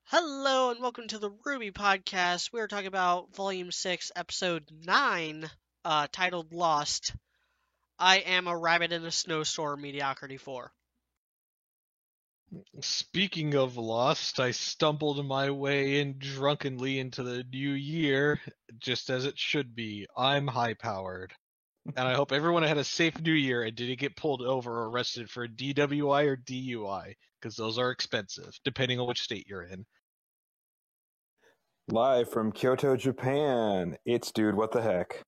Hello and welcome to the Ruby Podcast. We are talking about Volume 6, Episode 9, titled Lost. I am a rabbit in a snowstorm, Mediocrity 4. Speaking of Lost, I stumbled my way in drunkenly into the new year, just as it should be. I'm high-powered. And I hope everyone had a safe new year and didn't get pulled over or arrested for a DWI or DUI, because those are expensive, depending on which state you're in. Live from Kyoto, Japan, it's Dude What the Heck.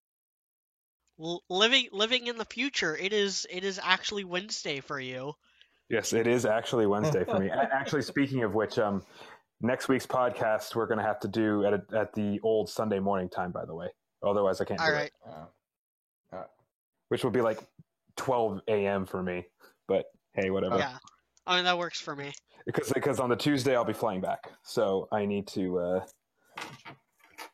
Living in the future, it is actually Wednesday for you. Yes, it is actually Wednesday for me. Actually, speaking of which, next week's podcast we're going to have to do at the old Sunday morning time, by the way. Otherwise, I can't do it. Which will be like 12 a.m. for me. But hey, whatever. Yeah, I mean, that works for me. Because on the Tuesday I'll be flying back, so I need to.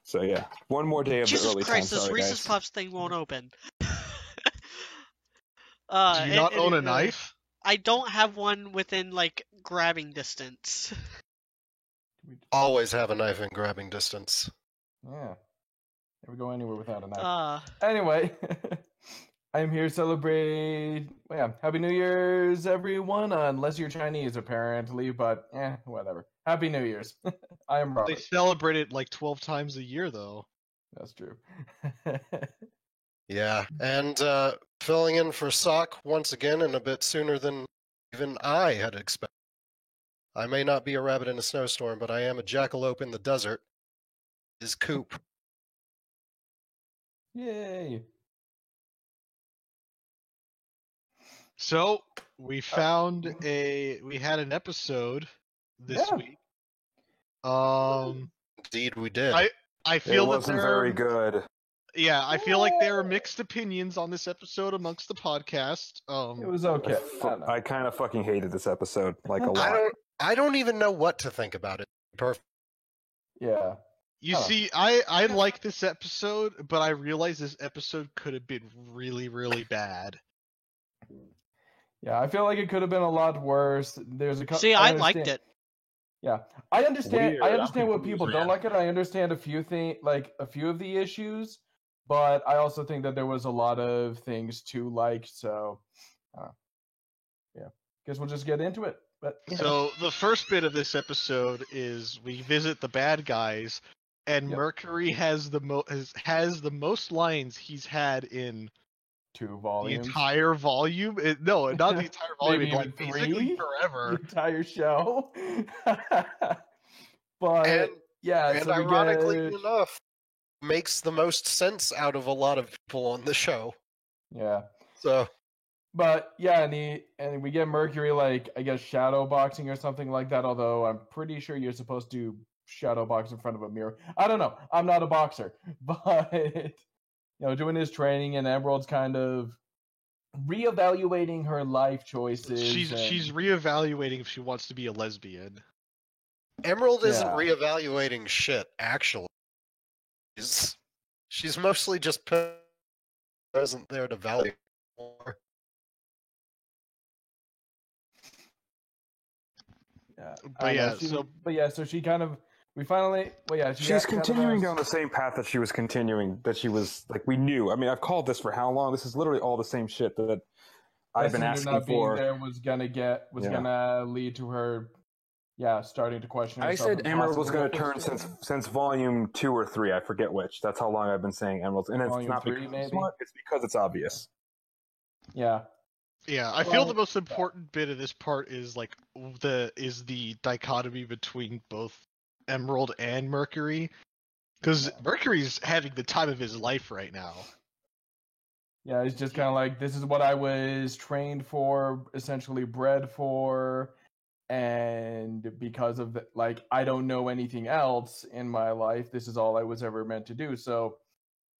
So yeah, one more day of Jesus the early Christ, time. this Sorry, Reese's guys. Puffs thing won't open. Do you not own a knife? I don't have one within, like, grabbing distance. Always have a knife in grabbing distance. Yeah. Never go anywhere without a knife. Uh, Anyway, I'm here to celebrate. Well, yeah, Happy New Year's, everyone. Unless you're Chinese, apparently, but whatever. Happy New Year's. I am They Robert. celebrate it like 12 times a year, though. That's true. Yeah, and filling in for Sock once again and a bit sooner than even I had expected. I may not be a rabbit in a snowstorm, but I am a jackalope in the desert. Is Coop. Yay. So, we had an episode this Yeah. week. Indeed, we did. I It feel that wasn't there very good. Yeah, I feel like there are mixed opinions on this episode amongst the podcast. It was okay. I kind of fucking hated this episode like a lot. I don't even know what to think about it. Perfect. Yeah. You see, I like this episode, but I realize this episode could have been really, really bad. Yeah, I feel like it could have been a lot worse. There's a see, I liked it. Yeah, I understand. Weird. I understand I'm what people confused. don't like it. I understand a few of the issues, but I also think that there was a lot of things to like. So, yeah, guess we'll just get into it. But So the first bit of this episode is we visit the bad guys, and Yep. Mercury has the most lines he's had in 2 the volumes, entire volume. No, not the entire volume. Maybe like even basically 3? forever. the entire show. But And- yeah, And so we ironically get, enough, makes the most sense out of a lot of people on the show. yeah. So, But yeah, and we get Mercury, like, I guess shadow boxing or something like that, although I'm pretty sure you're supposed to shadow box in front of a mirror. I don't know. I'm not a boxer. But doing his training, and Emerald's kind of reevaluating her life choices. She's reevaluating if she wants to be a lesbian. Emerald isn't Yeah. reevaluating shit, actually. She's mostly just present there to value more. Yeah, But I yeah, know, so she kind of we finally She's continuing down the same path that she was continuing. That she was like, we knew. I mean, I've called this for how long? This is literally all the same shit that I've been asking not for. being there was gonna lead to her, starting to question. I herself said and Emerald was possibly going to turn questioning. since volume 2 or 3. I forget which. That's how long I've been saying Emerald, and it's Volume not 3, because maybe? it's smart. It's because it's obvious. Yeah. Yeah, I feel Well, the most important bit of this part is like the dichotomy between both Emerald and Mercury, because Mercury's having the time of his life right now. Yeah, it's just kind of like, this is what I was trained for, essentially bred for, and because of I don't know anything else in my life. This is all I was ever meant to do. So,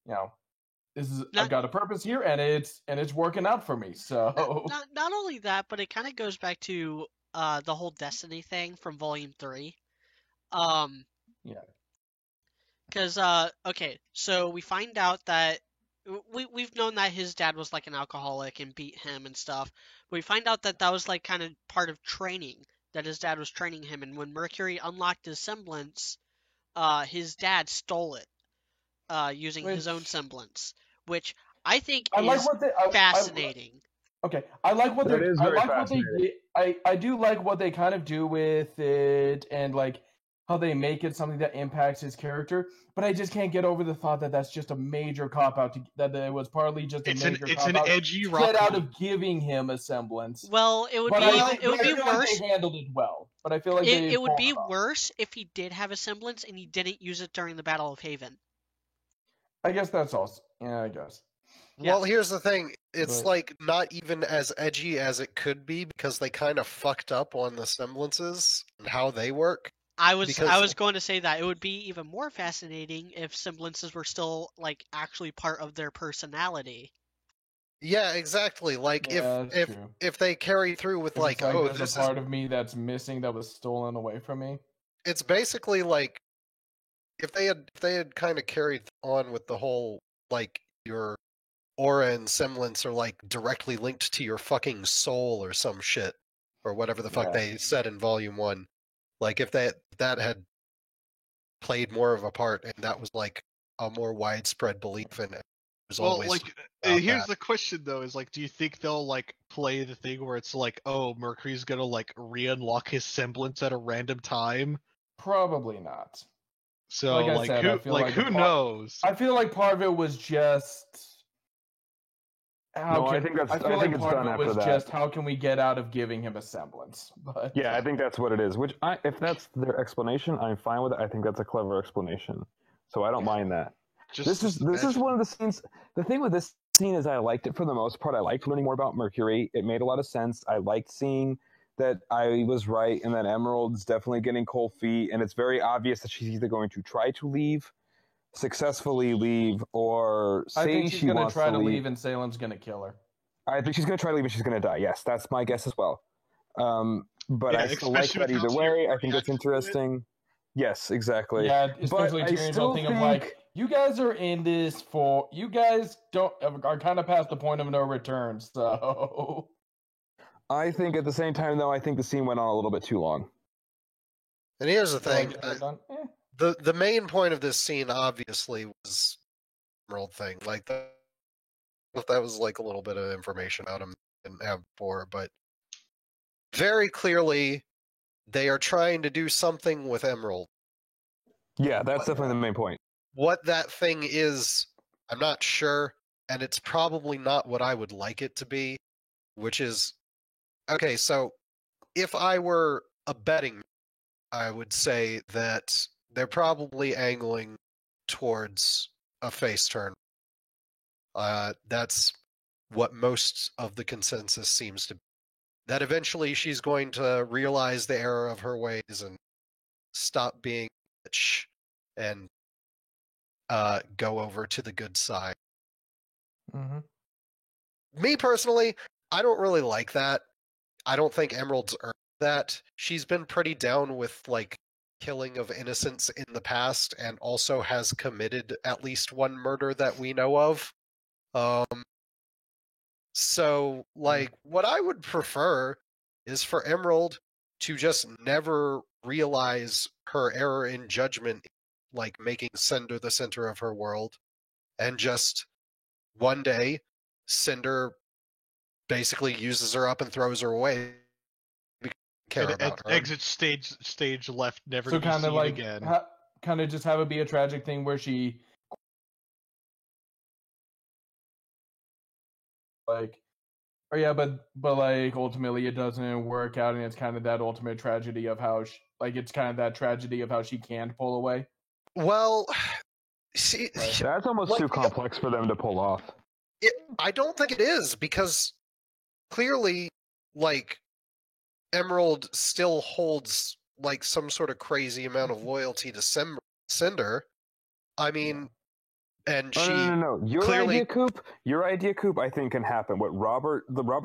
I've got a purpose here, and it's working out for me. So, Not only that, but it kind of goes back to the whole Destiny thing from Volume 3. Yeah. Because, okay, so we find out that we've known that his dad was like an alcoholic and beat him and stuff. But we find out that that was like kind of part of training that his dad was training him, and when Mercury unlocked his semblance, his dad stole it, using his own semblance, which I think is fascinating. Okay, I like what they're. I like what they did. I do like what they kind of do with it, and like how they make it something that impacts his character. But I just can't get over the thought that that's just a major cop out. That it was partly just a major cop out. It's an edgy rock get out of giving him a semblance. Well, it would be worse. Like they handled it well, but I feel like it would be worse if he did have a semblance and he didn't use it during the Battle of Haven. I guess that's also. Yeah, I guess. Well, here's the thing. It's like not even as edgy as it could be because they kind of fucked up on the semblances and how they work. I was going to say that it would be even more fascinating if semblances were still like actually part of their personality. Yeah, exactly. Like if they carry through with like there's a part of me that's missing that was stolen away from me. It's basically like if they had kind of carried on with the whole like your aura and semblance are like directly linked to your fucking soul or some shit or whatever the fuck they said in Volume 1. Like if that had played more of a part and that was like a more widespread belief in it. Here's the question though: is like, do you think they'll like play the thing where it's like, oh, Mercury's gonna like re-unlock his semblance at a random time? Probably not. So who knows? I feel like part of it was just. I think it's done after that. Just how can we get out of giving him a semblance? But yeah, I think that's what it is. Which, if that's their explanation, I'm fine with it. I think that's a clever explanation, so I don't mind that. This is one of the scenes. The thing with this scene is I liked it for the most part. I liked learning more about Mercury. It made a lot of sense. I liked seeing that I was right and that Emerald's definitely getting cold feet, and it's very obvious that she's either going to try to leave. Successfully leave or say I think she's going to try to leave and Salem's going to kill her. I think she's going to try to leave and she's going to die. Yes, that's my guess as well. But I still like that either way. I think it's interesting. Yes, exactly. Yeah, especially Tyrion's whole thing of like, you guys are in this for, you guys are kind of past the point of no return, so. I think at the same time, though, I think the scene went on a little bit too long. And here's the thing. The main point of this scene obviously was the Emerald thing. Like that was like a little bit of information about him didn't have before, but very clearly they are trying to do something with Emerald. Yeah, that's definitely the main point. What that thing is, I'm not sure, and it's probably not what I would like it to be, which is okay, so if I were a betting, I would say that they're probably angling towards a face turn. That's what most of the consensus seems to be. That eventually she's going to realize the error of her ways and stop being a bitch and go over to the good side. Mm-hmm. Me personally, I don't really like that. I don't think Emerald's earned that. She's been pretty down with like killing of innocents in the past and also has committed at least one murder that we know of. So like what I would prefer is for Emerald to just never realize her error in judgment, like making Cinder the center of her world, and just one day Cinder basically uses her up and throws her away. Exit stage left, never to be seen again. Kind of just have it be a tragic thing where she like, oh yeah, but like ultimately it doesn't work out, and it's kind of that ultimate tragedy of how it's kind of that tragedy of how she can't pull away. Well, see, that's almost too complex for them to pull off. I don't think it is, because clearly, like, Emerald still holds like some sort of crazy amount of loyalty to Cinder. I mean, and she no. Your idea, Coop, I think can happen. What Robert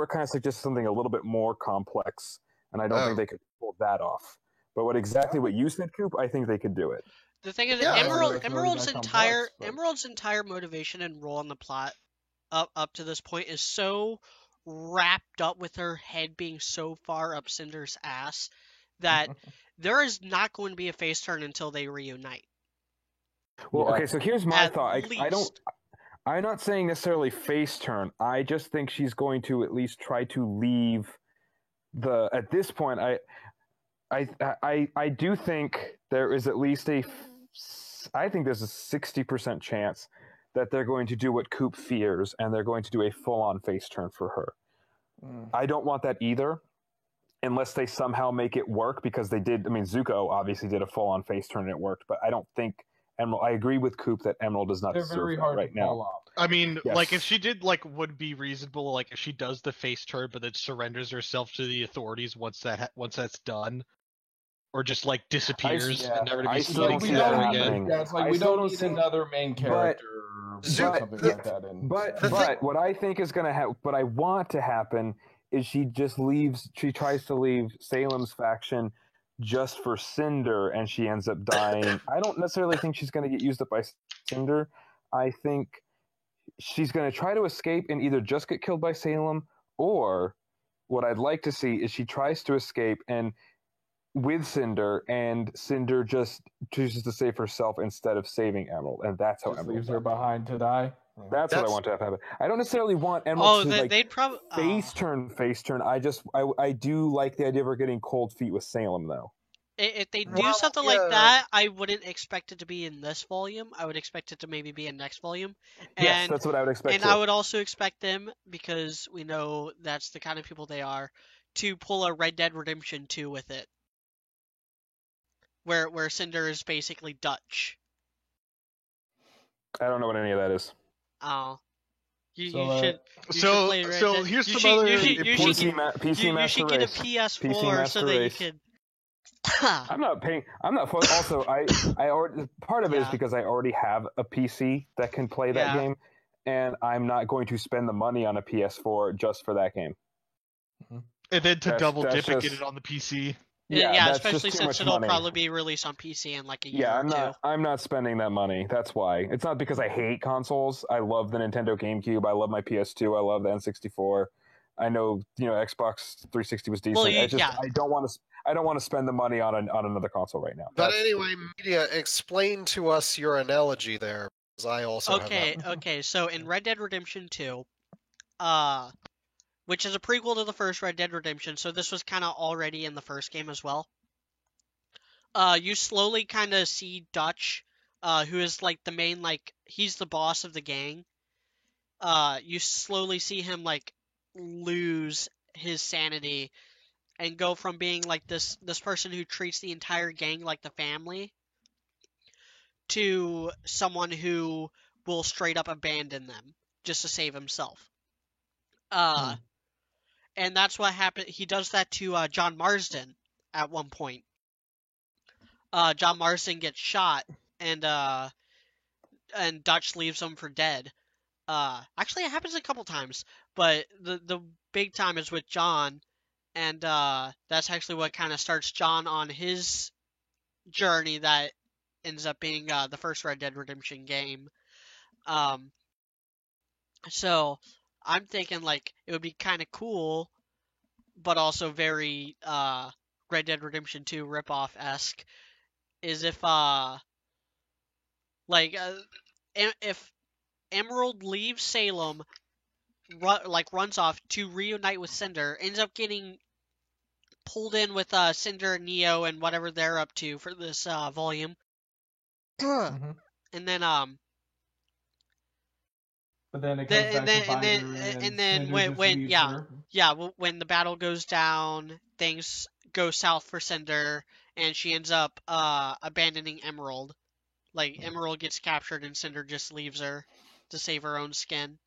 kind of suggests something a little bit more complex, and I don't think they could pull that off. But what you said, Coop, I think they could do it. The thing is, Emerald's entire motivation and role in the plot up to this point is so wrapped up with her head being so far up Cinder's ass that there is not going to be a face turn until they reunite. Well, okay, so here's my thought. Least. I'm not saying necessarily face turn. I just think she's going to at least try to leave at this point, I do think there is at least I think there's a 60% chance that they're going to do what Coop fears, and they're going to do a full-on face turn for her. I don't want that either, unless they somehow make it work, because they did. I mean, Zuko obviously did a full-on face turn and it worked, but I don't think Emerald. I agree with Coop that Emerald does not deserve that right now. I mean, like, if she did, like, would be reasonable, like, if she does the face turn but then surrenders herself to the authorities once that's done, or just, like, disappears and never to be seen again. Yeah, it's like we don't need another main character or something like that. But what I think is going to happen, what I want to happen, is she tries to leave Salem's faction just for Cinder, and she ends up dying. I don't necessarily think she's going to get used up by Cinder. I think she's going to try to escape and either just get killed by Salem, or what I'd like to see is she tries to escape and with Cinder, and Cinder just chooses to save herself instead of saving Emerald, and that's how Emerald leaves her behind to die. That's what I want to have happen. I don't necessarily want Emerald to they'd probably face turn. I do like the idea of her getting cold feet with Salem, though. If they do something like that, I wouldn't expect it to be in this volume. I would expect it to maybe be in next volume. Yes, that's what I would expect. And I would also expect them, because we know that's the kind of people they are, to pull a Red Dead Redemption 2 with it, where Cinder is basically Dutch. I don't know what any of that is. Oh. You should play Red Dead. So here's some other PC Master You should get a PS4 so that you can. I'm not paying. Also, I already, part of it is because I already have a PC that can play that game, and I'm not going to spend the money on a PS4 just for that game. And then to double dip and get it on the PC. Yeah, especially since it'll probably be released on PC in like a year or two. I'm not spending that money. That's why. It's not because I hate consoles. I love the Nintendo GameCube. I love my PS2. I love the N64. I know, Xbox 360 was decent. Well, I don't want to spend the money on another console right now. But anyway, Media, explain to us your analogy there, because I also have that. Okay. So in Red Dead Redemption 2, which is a prequel to the first Red Dead Redemption, so this was kind of already in the first game as well. You slowly kind of see Dutch, who is like the main, like, he's the boss of the gang. You slowly see him like lose his sanity and go from being like this person who treats the entire gang like the family to someone who will straight up abandon them just to save himself. And that's what happened. He does that to John Marsden at one point. John Marsden gets shot, and Dutch leaves him for dead. Actually, it happens a couple times, but the big time is with John, and that's actually what kind of starts John on his journey that ends up being the first Red Dead Redemption game. So I'm thinking like it would be kind of cool, but also very Red Dead Redemption 2 ripoff-esque, is if if Emerald leaves Salem, runs off to reunite with Cinder, ends up getting pulled in with Cinder and Neo and whatever they're up to for this volume, and then But then it comes when the battle goes down, things go south for Cinder, and she ends up abandoning Emerald. Like, Emerald gets captured and Cinder just leaves her to save her own skin.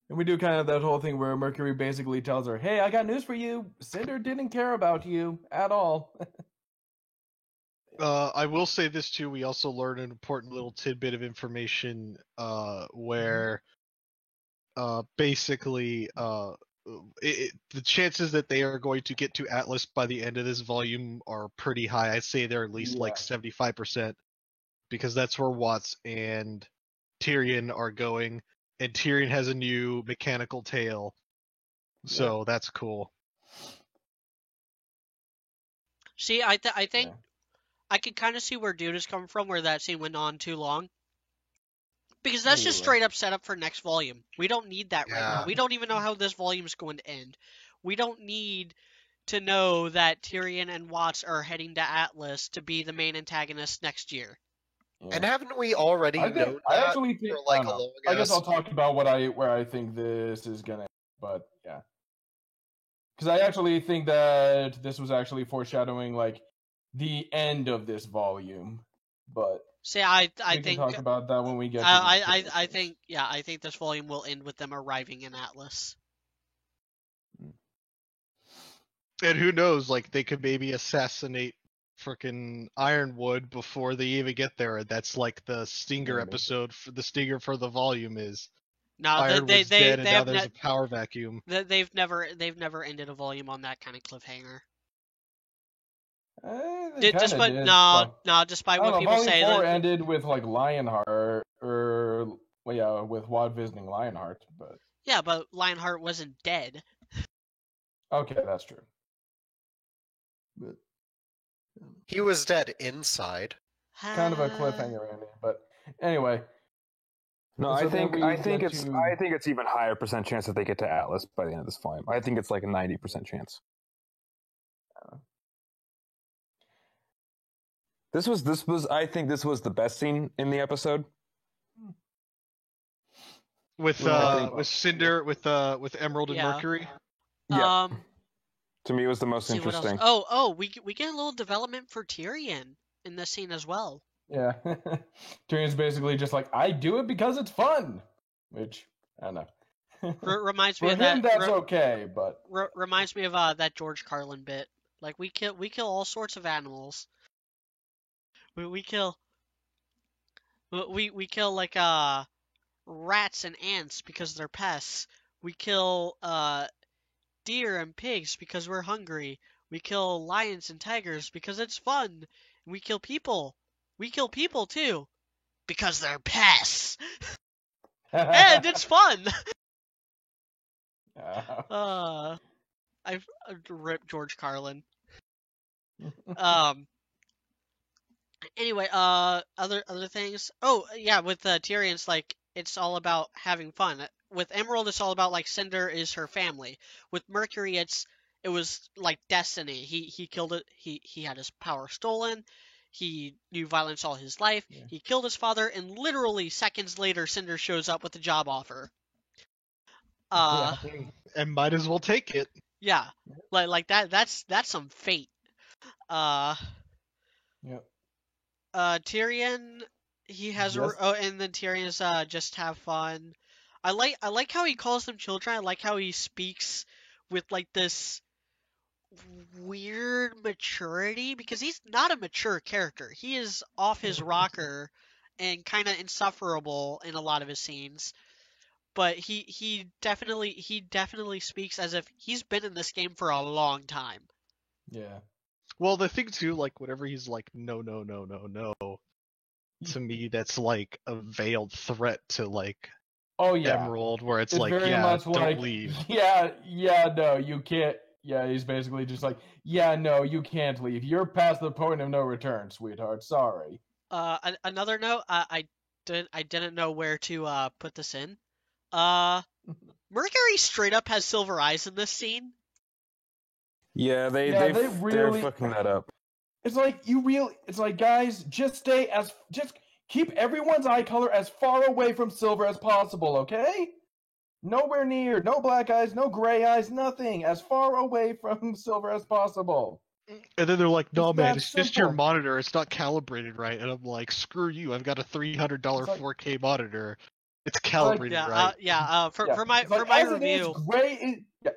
And we do kind of that whole thing where Mercury basically tells her, "Hey, I got news for you. Cinder didn't care about you at all." I will say this too. We also learned an important little tidbit of information where basically the chances that they are going to get to Atlas by the end of this volume are pretty high. I'd say they're at least like 75%, because that's where Watts and Tyrion are going, and Tyrion has a new mechanical tail, so that's cool. See, I think I can kind of see where Dude is coming from, where that scene went on too long. Because that's just straight up set up for next volume. We don't need that right now. We don't even know how this volume is going to end. We don't need to know that Tyrion and Watts are heading to Atlas to be the main antagonists next year. Yeah. And haven't we already known that for like a long I guess I'll talk about where I think this is gonna end, but yeah. Because I actually think that this was actually foreshadowing like the end of this volume. But see, I we can talk about that when we get to I think this volume will end with them arriving in Atlas. And who knows, like, they could maybe assassinate frickin' Ironwood before they even get there. That's like the Stinger episode. The Stinger for the volume is Ironwood's dead, and now there's a power vacuum. They've never ended a volume on that kind of cliffhanger. Despite what people say, Volume 4 ended with like Lionheart, with Wad visiting Lionheart, but yeah, but Lionheart wasn't dead. Okay, that's true. But he was dead inside. Kind of a cliffhanger ending, but anyway. No, I think it's even higher percent chance that they get to Atlas by the end of this volume. I think it's like a 90% chance. This was I think this was the best scene in the episode. With Cinder, with Emerald and Mercury. Yeah. To me, it was the most interesting. We get a little development for Tyrion in this scene as well. Yeah, Tyrion's basically just like, I do it because it's fun, which I don't know. Reminds me of that. That's okay, but reminds me of that George Carlin bit. Like we kill all sorts of animals. We kill like rats and ants because they're pests. We kill deer and pigs because we're hungry. We kill lions and tigers because it's fun. We kill people. We kill people too because they're pests. And it's fun. I've ripped George Carlin. Anyway, other things. Oh, yeah, with Tyrion's like it's all about having fun. With Emerald, it's all about like Cinder is her family. With Mercury, it was like destiny. He killed it. He had his power stolen. He knew violence all his life. Yeah. He killed his father, and literally seconds later, Cinder shows up with a job offer. And might as well take it. Yeah, like that. That's some fate. Yep. Tyrion, he has and then Tyrion's just have fun. I like how he calls them children. I like how he speaks with like this weird maturity because he's not a mature character. He is off his rocker and kind of insufferable in a lot of his scenes. But he definitely speaks as if he's been in this game for a long time. Yeah. Well, the thing too, like whenever he's like, no, to me that's like a veiled threat to like Emerald, where it's like, don't leave. Yeah, no, you can't. Yeah, he's basically just like, yeah, no, you can't leave. You're past the point of no return, sweetheart. Sorry. Another note, I didn't know where to put this in. Mercury straight up has silver eyes in this scene. Yeah, they're fucking that up. It's like it's like, guys, just keep everyone's eye color as far away from silver as possible, okay? Nowhere near, no black eyes, no gray eyes, nothing. As far away from silver as possible. And then they're like, no, man, it's just your monitor. It's not calibrated right. And I'm like, screw you. I've got a $300 4K monitor. It's calibrated right. For my review.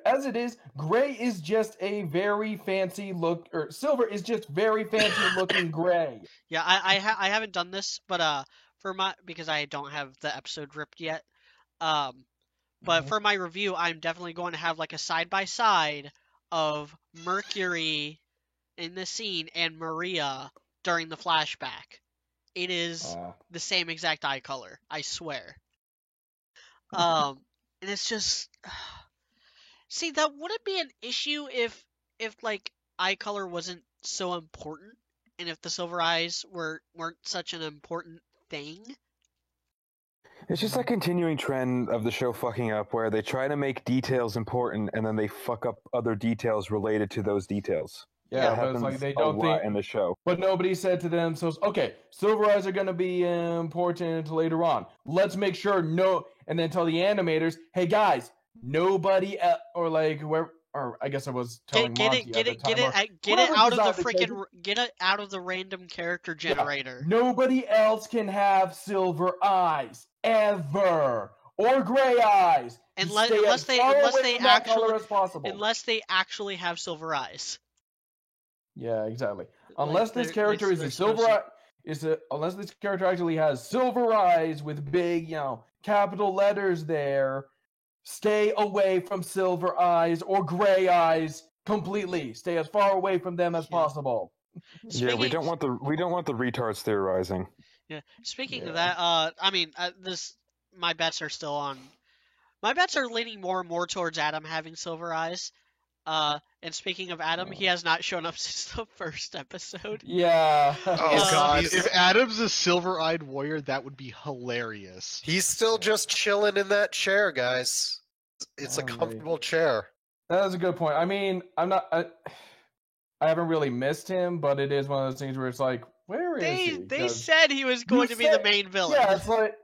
As it is, gray is just a very fancy look, or silver is just very fancy looking gray. Yeah, I haven't done this, but because I don't have the episode ripped yet. But for my review, I'm definitely going to have like a side by side of Mercury in the scene and Maria during the flashback. It is the same exact eye color, I swear. And it's just, see, that wouldn't be an issue if like eye color wasn't so important, and if the Silver Eyes weren't such an important thing. It's just a continuing trend of the show fucking up, where they try to make details important and then they fuck up other details related to those details. Yeah, that but it's happens like they don't a lot think in the show. But nobody said to themselves, okay, Silver Eyes are going to be important later on. Let's make sure and then tell the animators, hey guys, nobody or like whoever, or I guess I was telling Monty get it out of the random character generator. Yeah, nobody else can have Silver Eyes ever, or Gray Eyes, unless they actually have Silver Eyes. Yeah, exactly. Unless this character is a Silver unless this character actually has Silver Eyes with big, capital letters there, stay away from Silver Eyes or Gray Eyes completely. Stay as far away from them as possible. We don't want the retards theorizing. Yeah. Speaking of that, my bets are still on. My bets are leaning more and more towards Adam having Silver Eyes. And speaking of Adam, he has not shown up since the first episode. Yeah. Oh god, if Adam's a silver-eyed warrior, that would be hilarious. He's still just chilling in that chair, guys. It's a comfortable chair. That is a good point. I mean, I haven't really missed him, but it is one of those things where it's like, where is he? They said he was going to be the main villain. Yeah, it's like,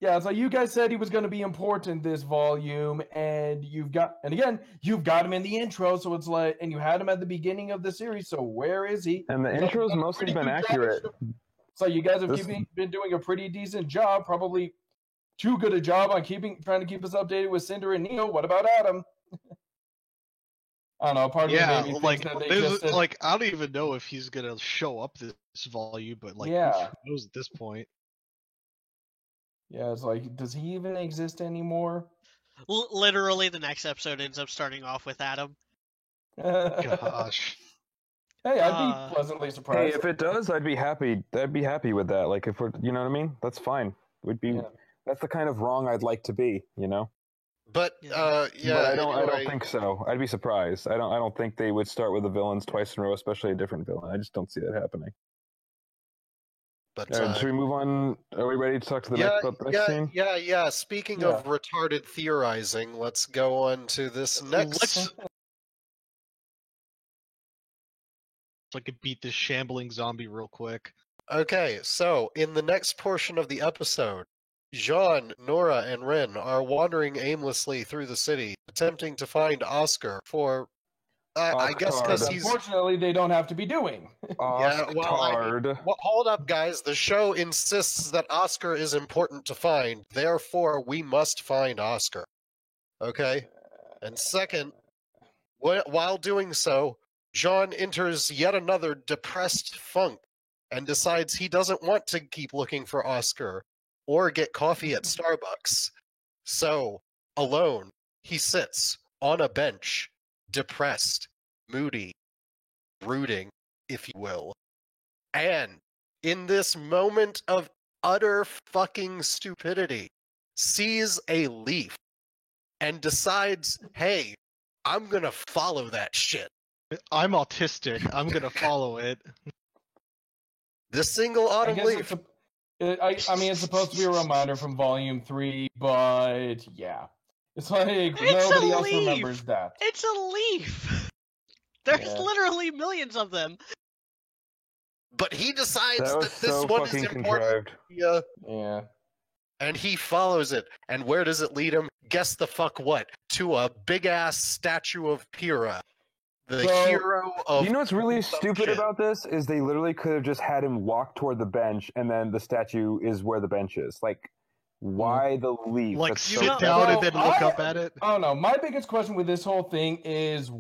it's like you guys said he was going to be important this volume, and you've got him in the intro, so it's like, and you had him at the beginning of the series, so where is he? And the intro's mostly been accurate. So you guys have been doing a pretty decent job, probably too good a job on trying to keep us updated with Cinder and Neo. What about Adam? I don't know. Part of me like I don't even know if he's gonna show up this volume, but who knows at this point. Yeah, it's like, does he even exist anymore? Literally, the next episode ends up starting off with Adam. Gosh. Hey, I'd be pleasantly surprised. Hey, if it does, I'd be happy. I'd be happy with that. Like, if we're, you know what I mean? That's fine. That's the kind of wrong I'd like to be, But But I don't think so. I'd be surprised. I don't think they would start with the villains twice in a row, especially a different villain. I just don't see that happening. But should we move on? Are we ready to talk to the next scene? Yeah. Speaking of retarded theorizing, let's go on to this next. So I could beat this shambling zombie real quick. Okay, so in the next portion of the episode, Jean, Nora, and Ren are wandering aimlessly through the city, attempting to find Oscar for, I guess because he's... Unfortunately, they don't have to be doing. Hold up, guys. The show insists that Oscar is important to find, therefore we must find Oscar. Okay? And second, while doing so, Jean enters yet another depressed funk and decides he doesn't want to keep looking for Oscar or get coffee at Starbucks. So, alone, he sits on a bench, depressed, moody, brooding, if you will. And in this moment of utter fucking stupidity, sees a leaf and decides, hey, I'm gonna follow that shit. I'm autistic. I'm gonna follow it. The single autumn leaf. I mean, it's supposed to be a reminder from Volume 3, but yeah. It's like nobody else remembers that. It's a leaf! There's literally millions of them. But he decides that this one is important. Yeah. And he follows it. And where does it lead him? Guess the fuck what? To a big-ass statue of Pyrrha. The hero of... You know what's really stupid about this? Is they literally could have just had him walk toward the bench, and then the statue is where the bench is. Like, why the leaf? Like, sit down and then look up at it? I don't know. My biggest question with this whole thing is...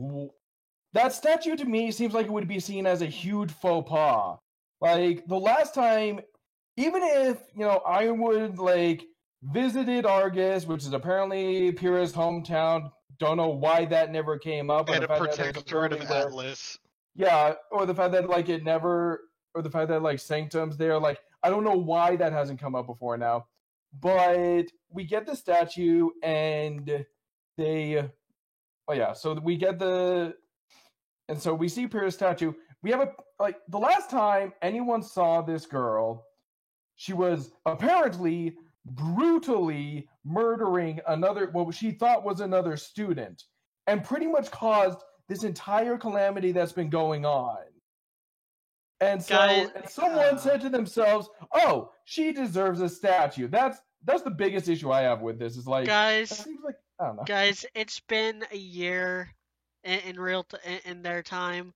That statue, to me, seems like it would be seen as a huge faux pas. Like, the last time... Even if, I would, visited Argus, which is apparently Pyrrha's hometown... Don't know why that never came up. And a protectorate of Atlas. Yeah, or the fact that it never, or the fact that Sanctum's there. I don't know why that hasn't come up before now. But we get the statue, and so we get the, And so we see Pyrrha's statue. We have the last time anyone saw this girl, she was apparently brutally murdering what she thought was another student, and pretty much caused this entire calamity that's been going on. And so someone said to themselves, "Oh, she deserves a statue." That's the biggest issue I have with this. Is like, guys, seems like, I don't know. Guys, it's been a year in their time.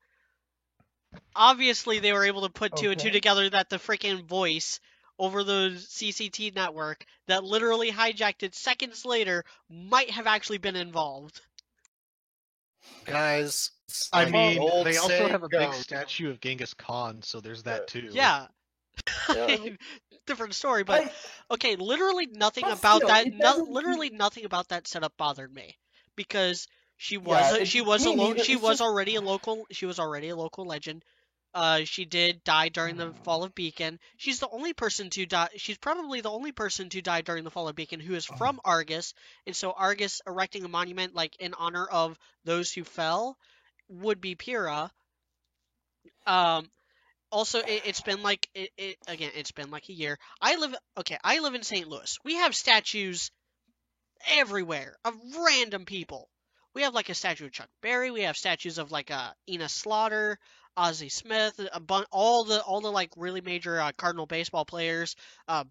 Obviously, they were able to put two and two together that the freaking voice over the CCT network that literally hijacked it seconds later might have actually been involved. Guys, I mean, they also have a big statue of Genghis Khan, so there's that too. Yeah. Different story, but okay, literally nothing about that. Literally nothing about that setup bothered me because she was already a local legend. She did die during the fall of Beacon. She's the only person to die. She's probably the only person to die during the fall of Beacon who is from Argus, and so Argus erecting a monument like in honor of those who fell would be Pyrrha. Also, it's been like it's been like a year. I live in St. Louis. We have statues everywhere of random people. We have like a statue of Chuck Berry. We have statues of like Ina Slaughter, Ozzie Smith, all the like really major Cardinal baseball players,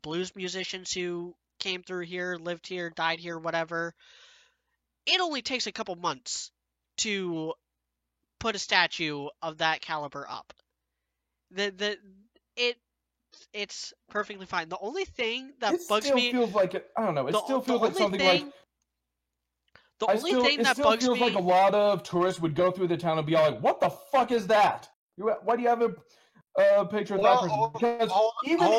blues musicians who came through here, lived here, died here, whatever. It only takes a couple months to put a statue of that caliber up. It's perfectly fine. The only thing that bugs me feels like I don't know. It still feels like something like the only thing that bugs me. It feels like a lot of tourists would go through the town and be all like, "What the fuck is that? Why do you have a picture of that person?" Because even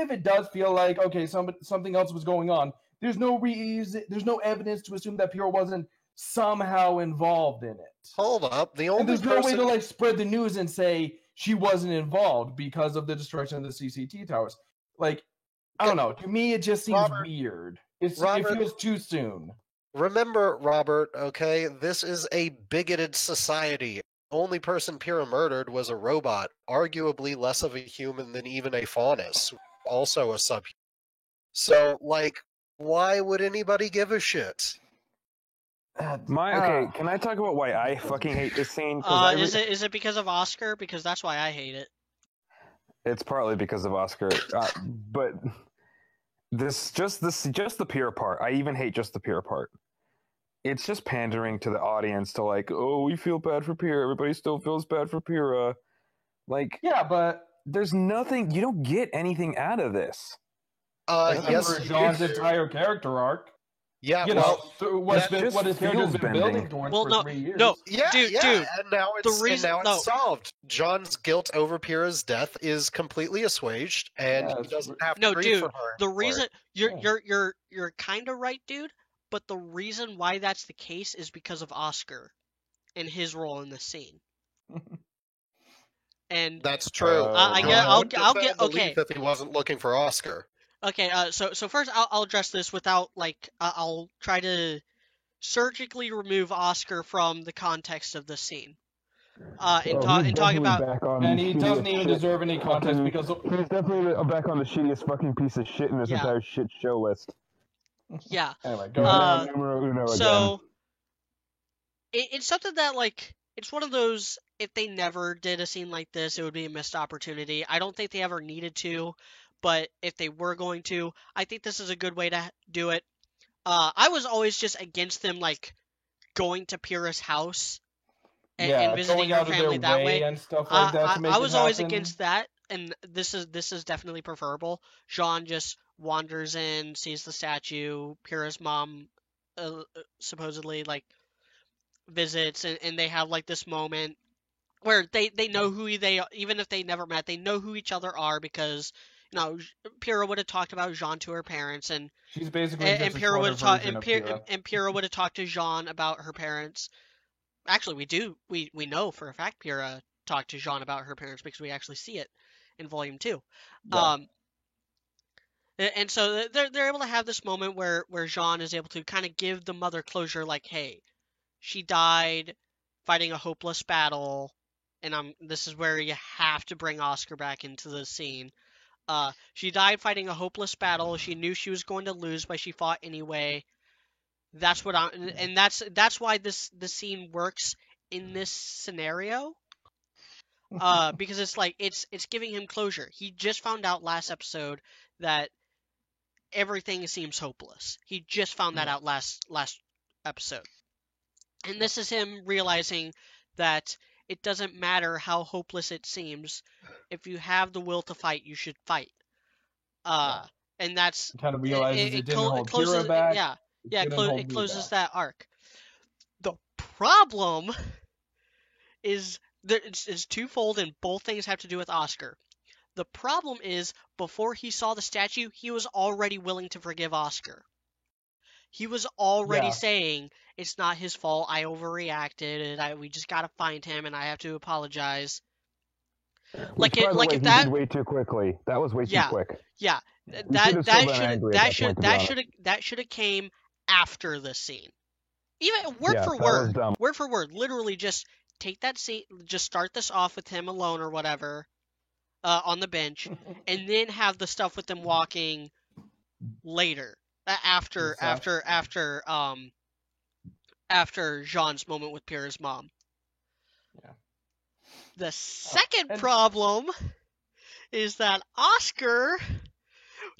if it does feel like okay, something else was going on, there's no reason, there's no evidence to assume that Pyrrha wasn't somehow involved in it. Hold up, there's no way to like spread the news and say she wasn't involved because of the destruction of the CCT towers. Like, I don't know. To me, it just seems weird. It feels too soon. Remember, Robert, okay, this is a bigoted society. Only person Pyrrha murdered was a robot, arguably less of a human than even a faunus, also a subhuman. So, like, why would anybody give a shit? Can I talk about why I fucking hate this scene? Is it because of Oscar? Because that's why I hate it. It's partly because of Oscar, but just the Pyrrha part. I even hate just the Pyrrha part. It's just pandering to the audience to like, oh, we feel bad for Pyrrha. Everybody still feels bad for Pyrrha. Like, yeah, but there's nothing. You don't get anything out of this. Yes, for John's entire character arc. Yeah, what his character's been building towards for 3 years. No, dude. And now it's solved. John's guilt over Pyrrha's death is completely assuaged, and he doesn't have to grieve for her. The reason you're kind of right, dude. But the reason why that's the case is because of Oscar and his role in the scene. And that's true. I'll get okay. If he wasn't looking for Oscar. Okay, so first I'll address this without like I'll try to surgically remove Oscar from the context of the scene. And talk about and he doesn't even deserve any context because he's definitely back on the shittiest fucking piece of shit in this entire shit show list. Yeah. Anyway, go ahead. So it's something that like it's one of those. If they never did a scene like this, it would be a missed opportunity. I don't think they ever needed to. But if they were going to, I think this is a good way to do it. I was always just against them, like, going to Pyrrha's house and visiting her family that way. And stuff like that to make I was it always happen. against that, and this is definitely preferable. Jean just wanders in, sees the statue. Pyrrha's mom supposedly, like, visits, and they have, like, this moment where they know who they are. Even if they never met, they know who each other are because... No, Pyrrha would have talked about Jean to her parents, and she's basically and Pyrrha would have and Pyrrha would have talked to Jean about her parents. Actually, we know for a fact Pyrrha talked to Jean about her parents because we actually see it in Volume 2. Yeah. And so they're able to have this moment where Jean is able to kind of give the mother closure, like, hey, she died. fighting a hopeless battle, and this is where you have to bring Oscar back into the scene. She died fighting a hopeless battle. She knew she was going to lose, but she fought anyway. That's why this scene works in this scenario. Because it's giving him closure. He just found out last episode that everything seems hopeless. He just found that out last episode. And this is him realizing that it doesn't matter how hopeless it seems. If you have the will to fight, you should fight. And that's kind of realizes it didn't hold Kira back. It closes that arc. The problem is it's twofold, and both things have to do with Oscar. The problem is, before he saw the statue, he was already willing to forgive Oscar. He was already saying, it's not his fault, I overreacted, and we just gotta find him, and I have to apologize. He did way too quickly. That was way too quick. Yeah, that should have came after the scene. Even word for word, literally just take that scene, just start this off with him alone or whatever, on the bench, and then have the stuff with them walking later. After Jean's moment with Pyrrha's mom. Yeah. The second problem is that Oscar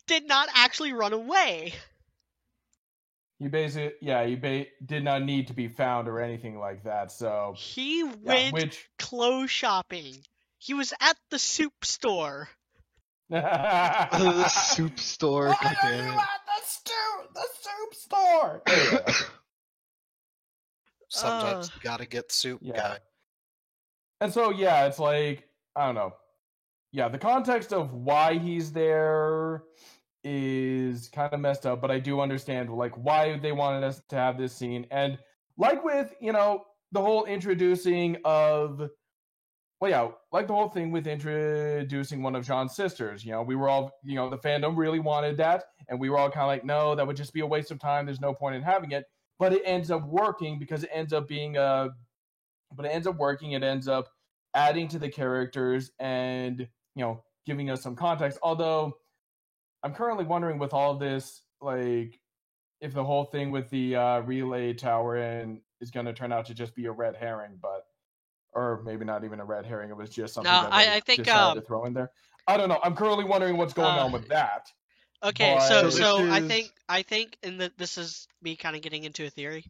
did not actually run away. He basically, did not need to be found or anything like that. So he went clothes shopping. He was at the soup store. The soup store. God damn it. The soup store. Sometimes you gotta get soup, guy. And so it's like, I don't know. Yeah, the context of why he's there is kind of messed up, but I do understand like why they wanted us to have this scene. And like with, the whole introducing of like the whole thing with introducing one of Jean's sisters. We were all, the fandom really wanted that, and we were all kind of like, no, that would just be a waste of time. There's no point in having it. But it ends up working because it ends up being it ends up adding to the characters and, giving us some context. Although I'm currently wondering with all of this, like, if the whole thing with the relay tower is going to turn out to just be a red herring, or maybe not even a red herring. It was just something I think decided to throw in there. I don't know. I'm currently wondering what's going on with that. Okay, so I think, and this is me kind of getting into a theory.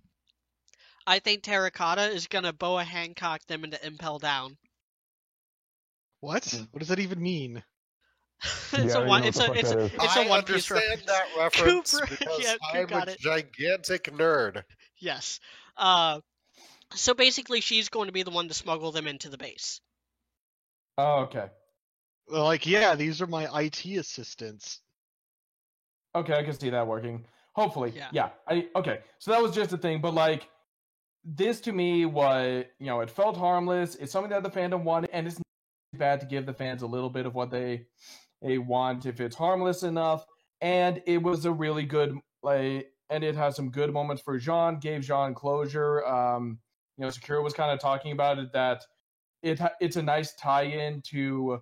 I think Terracotta is gonna Boa Hancock them into Impel Down. What? What does that even mean? It's a One Piece reference. I understand that reference because I'm a gigantic nerd. Yes. So basically, she's going to be the one to smuggle them into the base. Oh, okay. Like, these are my IT assistants. Okay, I can see that working. Hopefully. Yeah. Okay, so that was just a thing, but like, this to me was, it felt harmless. It's something that the fandom wanted, and it's not bad to give the fans a little bit of what they want if it's harmless enough. And it was a really good, and it has some good moments for Jean, gave Jean closure. Sakura was kind of talking about it, that it's a nice tie-in to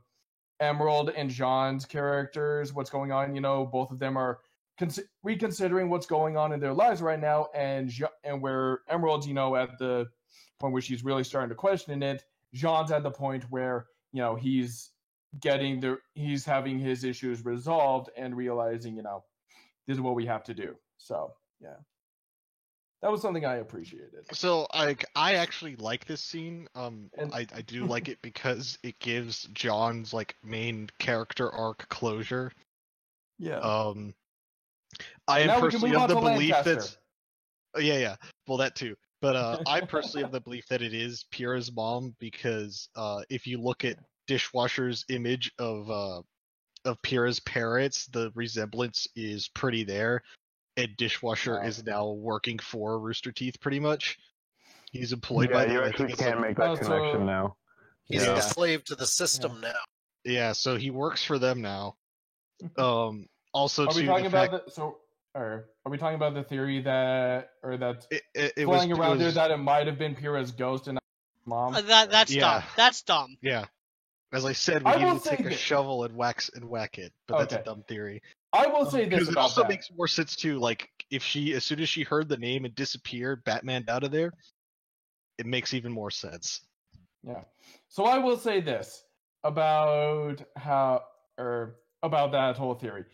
Emerald and Jean's characters, what's going on. Both of them are reconsidering what's going on in their lives right now, and where Emerald's, at the point where she's really starting to question it, Jean's at the point where, he's having his issues resolved and realizing, this is what we have to do. So, yeah. That was something I appreciated. So, I actually like this scene. I do like it because it gives John's main character arc closure. Yeah. I am personally of the belief that. Well, that too. But I personally have the belief that it is Pyrrha's mom because if you look at Dishwasher's image of Pyrrha's parents, the resemblance is pretty there. And Dishwasher is now working for Rooster Teeth, pretty much. He's employed by them. You actually can't make that connection now. He's a slave to the system now. Yeah, so he works for them now. Also, are we talking about are we talking about the theory that, or that flying around there that it might have been Pyrrha's ghost and mom. That's Yeah. dumb. That's dumb. Yeah. As I said, we I need will to say take a this. shovel and whack it, but that's a Okay. dumb theory. I will say this Because it about also that. makes more sense too. Like if she, as soon as she heard the name and disappeared, Batman out of there, it makes even more sense. Yeah. So I will say this about about that whole theory.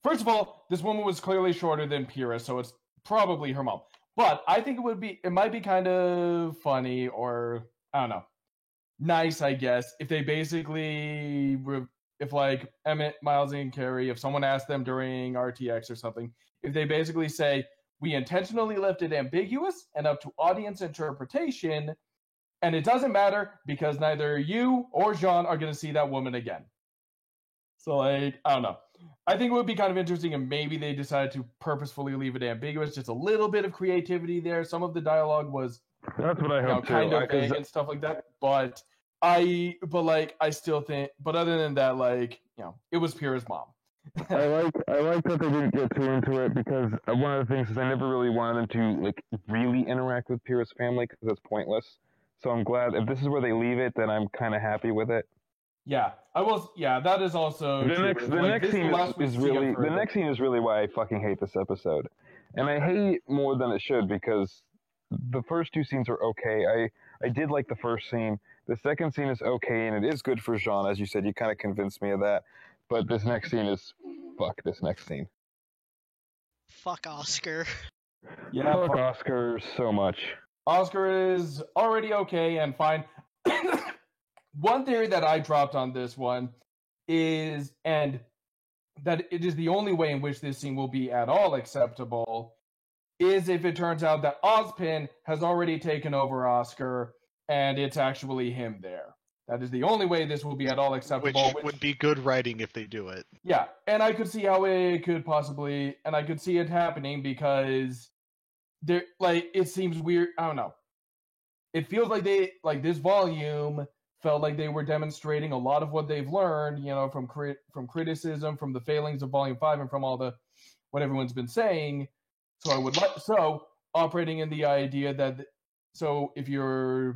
First of all, this woman was clearly shorter than Pyrrha, so it's probably her mom. But I think it might be kind of funny, or I don't know, nice, I guess, if they basically, if like Emmett, Miles, and Carrie, if someone asked them during RTX or something, if they basically say, we intentionally left it ambiguous and up to audience interpretation, and it doesn't matter because neither you or Jean are going to see that woman again. So, like, I don't know. I think it would be kind of interesting if maybe they decided to purposefully leave it ambiguous, just a little bit of creativity there. Some of the dialogue was That's what I hope too. kind of vague and stuff like that. But I still think, but other than that, like, it was Pyrrha's mom. I like that they didn't get too into it, because one of the things is I never really wanted them to like really interact with Pyrrha's family, because that's pointless. So I'm glad if this is where they leave it, then I'm kind of happy with it. Yeah, I was. Yeah, that is also the next scene is really why I fucking hate this episode, and I hate it more than it should, because the first two scenes are okay. I did like the first scene. The second scene is okay, and it is good for Jean, as you said. You kind of convinced me of that. But this next scene is fuck. This next scene. Fuck Oscar. Yeah, fuck Oscar so much. Oscar is already okay and fine. One theory that I dropped on this one is, and that it is the only way in which this scene will be at all acceptable, is if it turns out that Ozpin has already taken over Oscar and it's actually him there. That is the only way this will be at all acceptable. Which would be good writing if they do it. Yeah, and I could see how it could possibly, and I could see it happening because there, like, it seems weird. I don't know. It feels like this volume felt like they were demonstrating a lot of what they've learned, from criticism, from the failings of Volume 5, and from all the what everyone's been saying. So operating in the idea that, so if you're,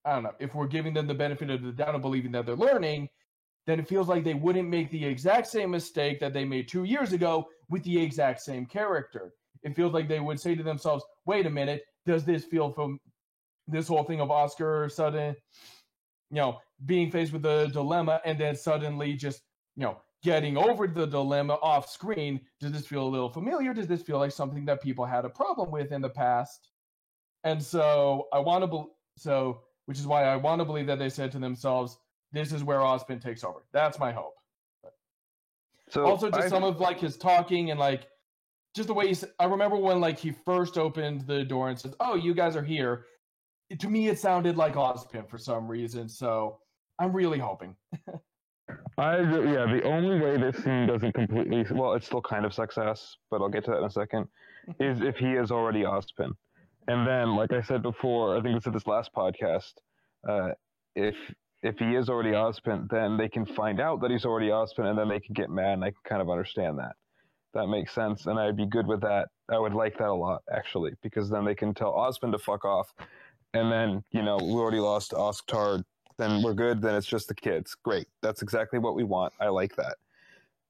I don't know, if we're giving them the benefit of the doubt and believing that they're learning, then it feels like they wouldn't make the exact same mistake that they made 2 years ago with the exact same character. It feels like they would say to themselves, wait a minute, does this feel from this whole thing of Oscar sudden, being faced with the dilemma and then suddenly just, getting over the dilemma off screen? Does this feel a little familiar? Does this feel like something that people had a problem with in the past? And so which is why I want to believe that they said to themselves, this is where Ozpin takes over. That's my hope. So also just some of like his talking and like just the way I remember when like he first opened the door and says, "Oh, you guys are here." To me, it sounded like Ozpin for some reason. So I'm really hoping. The only way this scene doesn't completely, well, it's still kind of success, but I'll get to that in a second, is if he is already Ozpin. And then, like I said before, I think we said this last podcast, if he is already Ozpin, then they can find out that he's already Ozpin, and then they can get mad, and I can kind of understand that. That makes sense, and I'd be good with that. I would like that a lot, actually, because then they can tell Ozpin to fuck off, and then, we already lost Oscar, then we're good, then it's just the kids. Great. That's exactly what we want. I like that.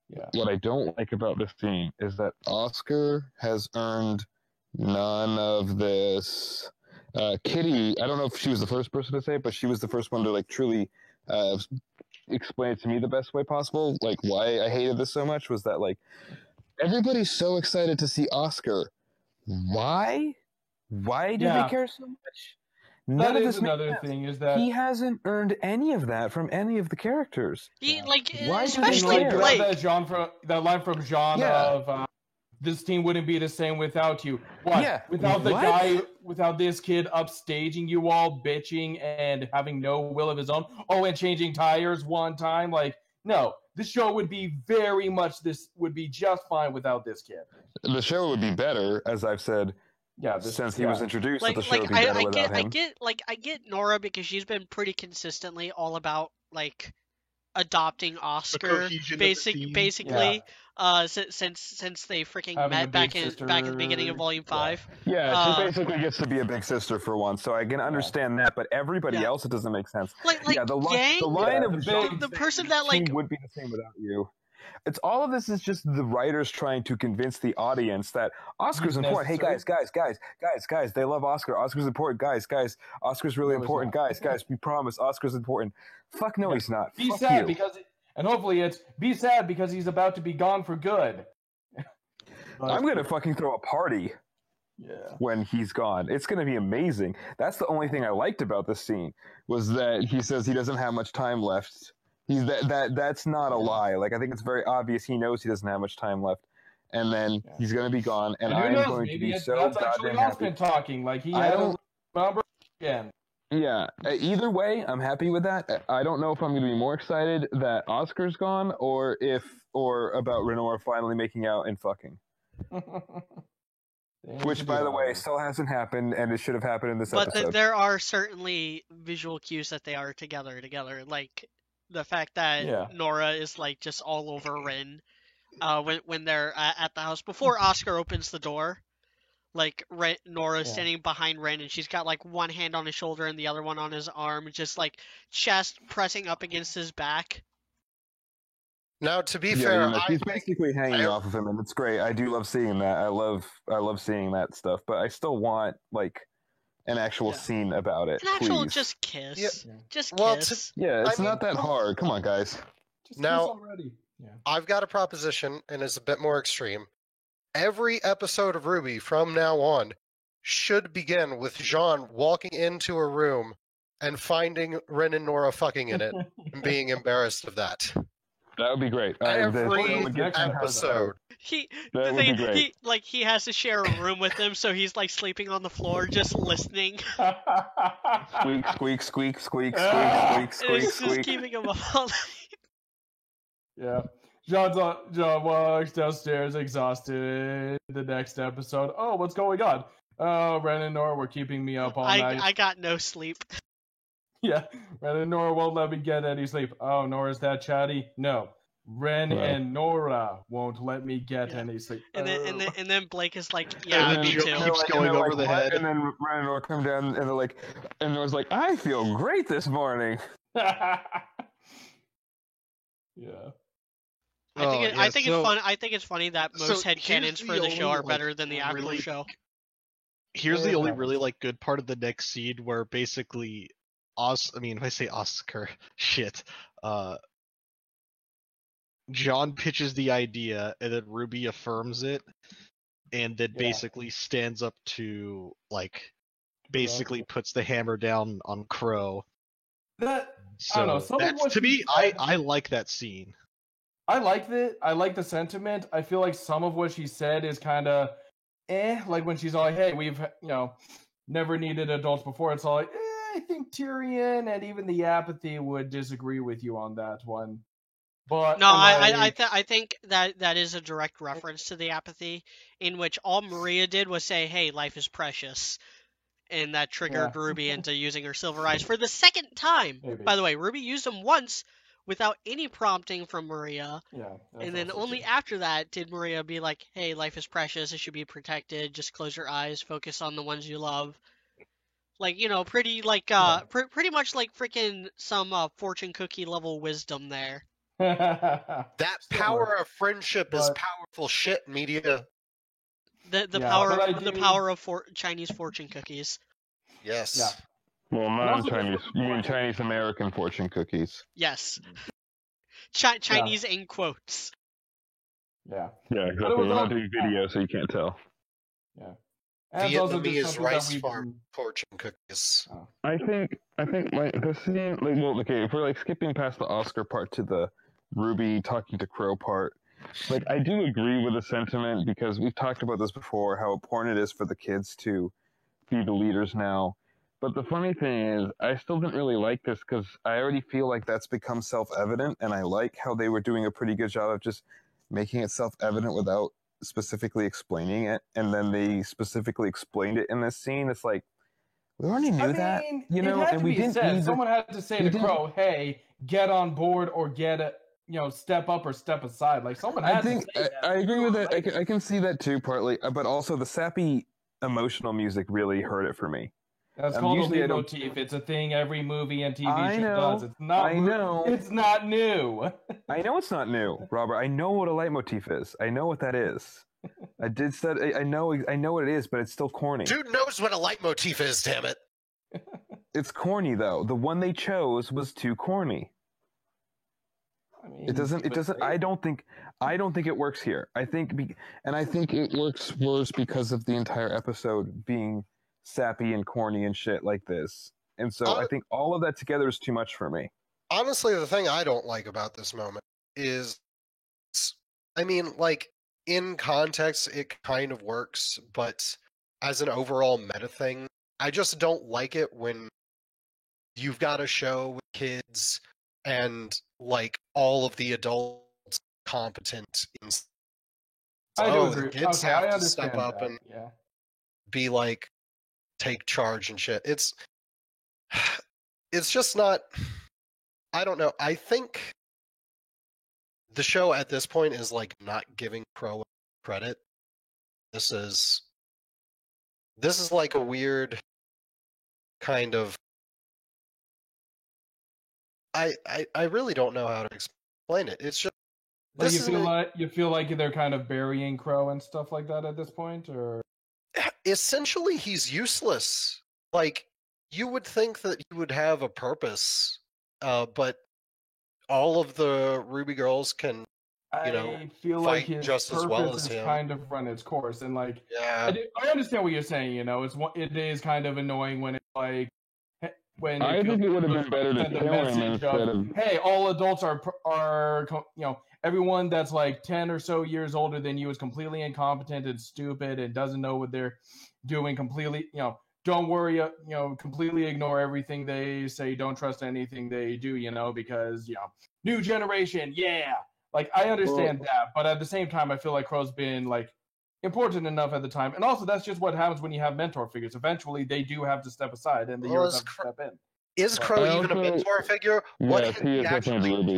Yeah. What I don't like about this scene is that Oscar has earned none of this. Kitty, I don't know if she was the first person to say it, but she was the first one to like truly explain it to me the best way possible. Like why I hated this so much was that like everybody's so excited to see Oscar. Why? Why do they care so much? That is another thing, is that he hasn't earned any of that from any of the characters. Why especially Blake. That line from Jean of this team wouldn't be the same without you. What? Yeah. Without this kid upstaging you all, bitching and having no will of his own. Oh, and changing tires one time. Like, no, the show would be would be just fine without this kid. The show would be better, as I've said. Yeah, since he was introduced, the show would be better without him. I get Nora because she's been pretty consistently all about like adopting Oscar, basically. Since they freaking Having met back at the beginning of Volume 5. Yeah, she basically gets to be a big sister for once, so I can understand that. But everybody else, it doesn't make sense. The line of the person that like would be the same without you. It's all of this is just the writers trying to convince the audience that Oscar's important. Hey guys, they love Oscar. Oscar's important, guys. Oscar's really important, guys. We promise Oscar's important. Fuck no, he's not. Be Fuck sad you. because, and hopefully it's be sad because he's about to be gone for good. I'm gonna fucking throw a party. Yeah. When he's gone, it's going to be amazing. That's the only thing I liked about this scene was that he says he doesn't have much time left. That's not a lie. Like I think it's very obvious he knows he doesn't have much time left, and then he's going to be gone. And I'm going to be so goddamn happy. Talking like he had number again. Yeah. Either way, I'm happy with that. I don't know if I'm going to be more excited that Oscar's gone or about Renora finally making out and fucking. Which, by the way, still hasn't happened, and it should have happened in this episode. But there are certainly visual cues that they are together. Like the fact that Nora is like just all over Rin when they're at the house before Oscar opens the door. Like Nora's standing behind Rin, and she's got like one hand on his shoulder and the other one on his arm, just like chest pressing up against his back. Now, to be fair, he's basically hanging off of him, and it's great. I do love seeing that. I love seeing that stuff, but I still want like an actual scene about it. An actual please. Just kiss. Yeah. Just kiss. It's not that hard. Come on, guys. Just now, kiss already. Yeah. I've got a proposition, and it's a bit more extreme. Every episode of RWBY from now on should begin with Jean walking into a room and finding Rin and Nora fucking in it and being embarrassed of that. That would be great. Every episode. He has to share a room with them, so he's like sleeping on the floor, just listening. Squeak, squeak, squeak, squeak, squeak, And squeak, it's just squeak. keeping him up all night. Yeah. John walks downstairs exhausted. The next episode. Oh, what's going on? Oh, Ren and Nora were keeping me up all night. I got no sleep. Yeah, Ren and Nora won't let me get any sleep. Oh, Nora's that chatty? No. Ren and Nora won't let me get any sleep. And then Blake is like, yeah, me too. Keeps going over the head. And then Ren and Nora come down and they're like, and Nora's like, I feel great this morning. Yeah. I think it's funny that most headcanons for the show are better than the actual show. Here's the only really like good part of the next scene where basically if I say Oscar, John pitches the idea and then Ruby affirms it and then basically stands up to basically puts the hammer down on Crow. I don't know. I like that scene. I liked it. I like the sentiment. I feel like some of what she said is kind of like when she's all like, hey, we've never needed adults before. It's all like, I think Tyrion and even the Apathy would disagree with you on that one. But no, I think that is a direct reference to the Apathy, in which all Maria did was say, hey, life is precious. And that triggered Ruby into using her silver eyes for the second time. Maybe. By the way, Ruby used them once without any prompting from Maria. Yeah. And then only after that did Maria be like, hey, life is precious, it should be protected, just close your eyes, focus on the ones you love. Like, pretty pretty much like freaking some fortune cookie level wisdom there. That power of friendship is powerful shit, media. The power of Chinese fortune cookies. Yes. Yeah. Well, not Chinese. You mean Chinese American fortune cookies? Yes. Chinese in quotes. Yeah. Yeah, exactly. We're not doing video, so you can't tell. Yeah. Vietnamese rice farm fortune cookies. Oh. I think the scene, if we're skipping past the Oscar part to the Ruby talking to Crow part, I do agree with the sentiment because we've talked about this before, how important it is for the kids to be the leaders now. But the funny thing is, I still didn't really like this because I already feel like that's become self-evident, and I like how they were doing a pretty good job of just making it self-evident without specifically explaining it, and then they specifically explained it in this scene. It's like, we already knew that, and we didn't. Someone had to say to Crow, "Hey, get on board or step up or step aside. Like someone had to say that. I agree with that. I can see that too, partly, but also the sappy emotional music really hurt it for me. That's called a leitmotif. It's a thing every movie and TV show does. It's not. I know. It's not new. I know it's not new, Robert. I know what a leitmotif is. I know what that is. I did say I know what it is, but it's still corny. Dude knows what a leitmotif is. Damn it! It's corny though. The one they chose was too corny. I mean, it doesn't. I don't think it works here. I think it works worse because of the entire episode being sappy and corny and shit like this. And so I think all of that together is too much for me. Honestly, the thing I don't like about this moment is, I mean, like, in context, it kind of works, but as an overall meta thing, I just don't like it when you've got a show with kids and, like, all of the adults competent in... the kids have to step up and be like, take charge and shit. It's just not... I don't know. I think the show at this point is like not giving Crow credit. This is like a weird kind of... I really don't know how to explain it. It's just... Like you feel like they're kind of burying Crow and stuff like that at this point, or... Essentially, he's useless. Like, you would think that he would have a purpose, but all of the Ruby girls can, I feel fight like his just as well as him. Kind of run its course, and like, yeah, I understand what you're saying. It is kind of annoying when it's like when I think it would have been better to kill him instead of... Hey, all adults are everyone that's like 10 or so years older than you is completely incompetent and stupid and doesn't know what they're doing. Completely, don't worry, completely ignore everything they say. Don't trust anything they do, because new generation, yeah. Like, I understand that, but at the same time, I feel like Crow's been like important enough at the time, and also that's just what happens when you have mentor figures. Eventually, they do have to step aside, and the heroes have to step in. Is Crow even a mentor figure? What has he actually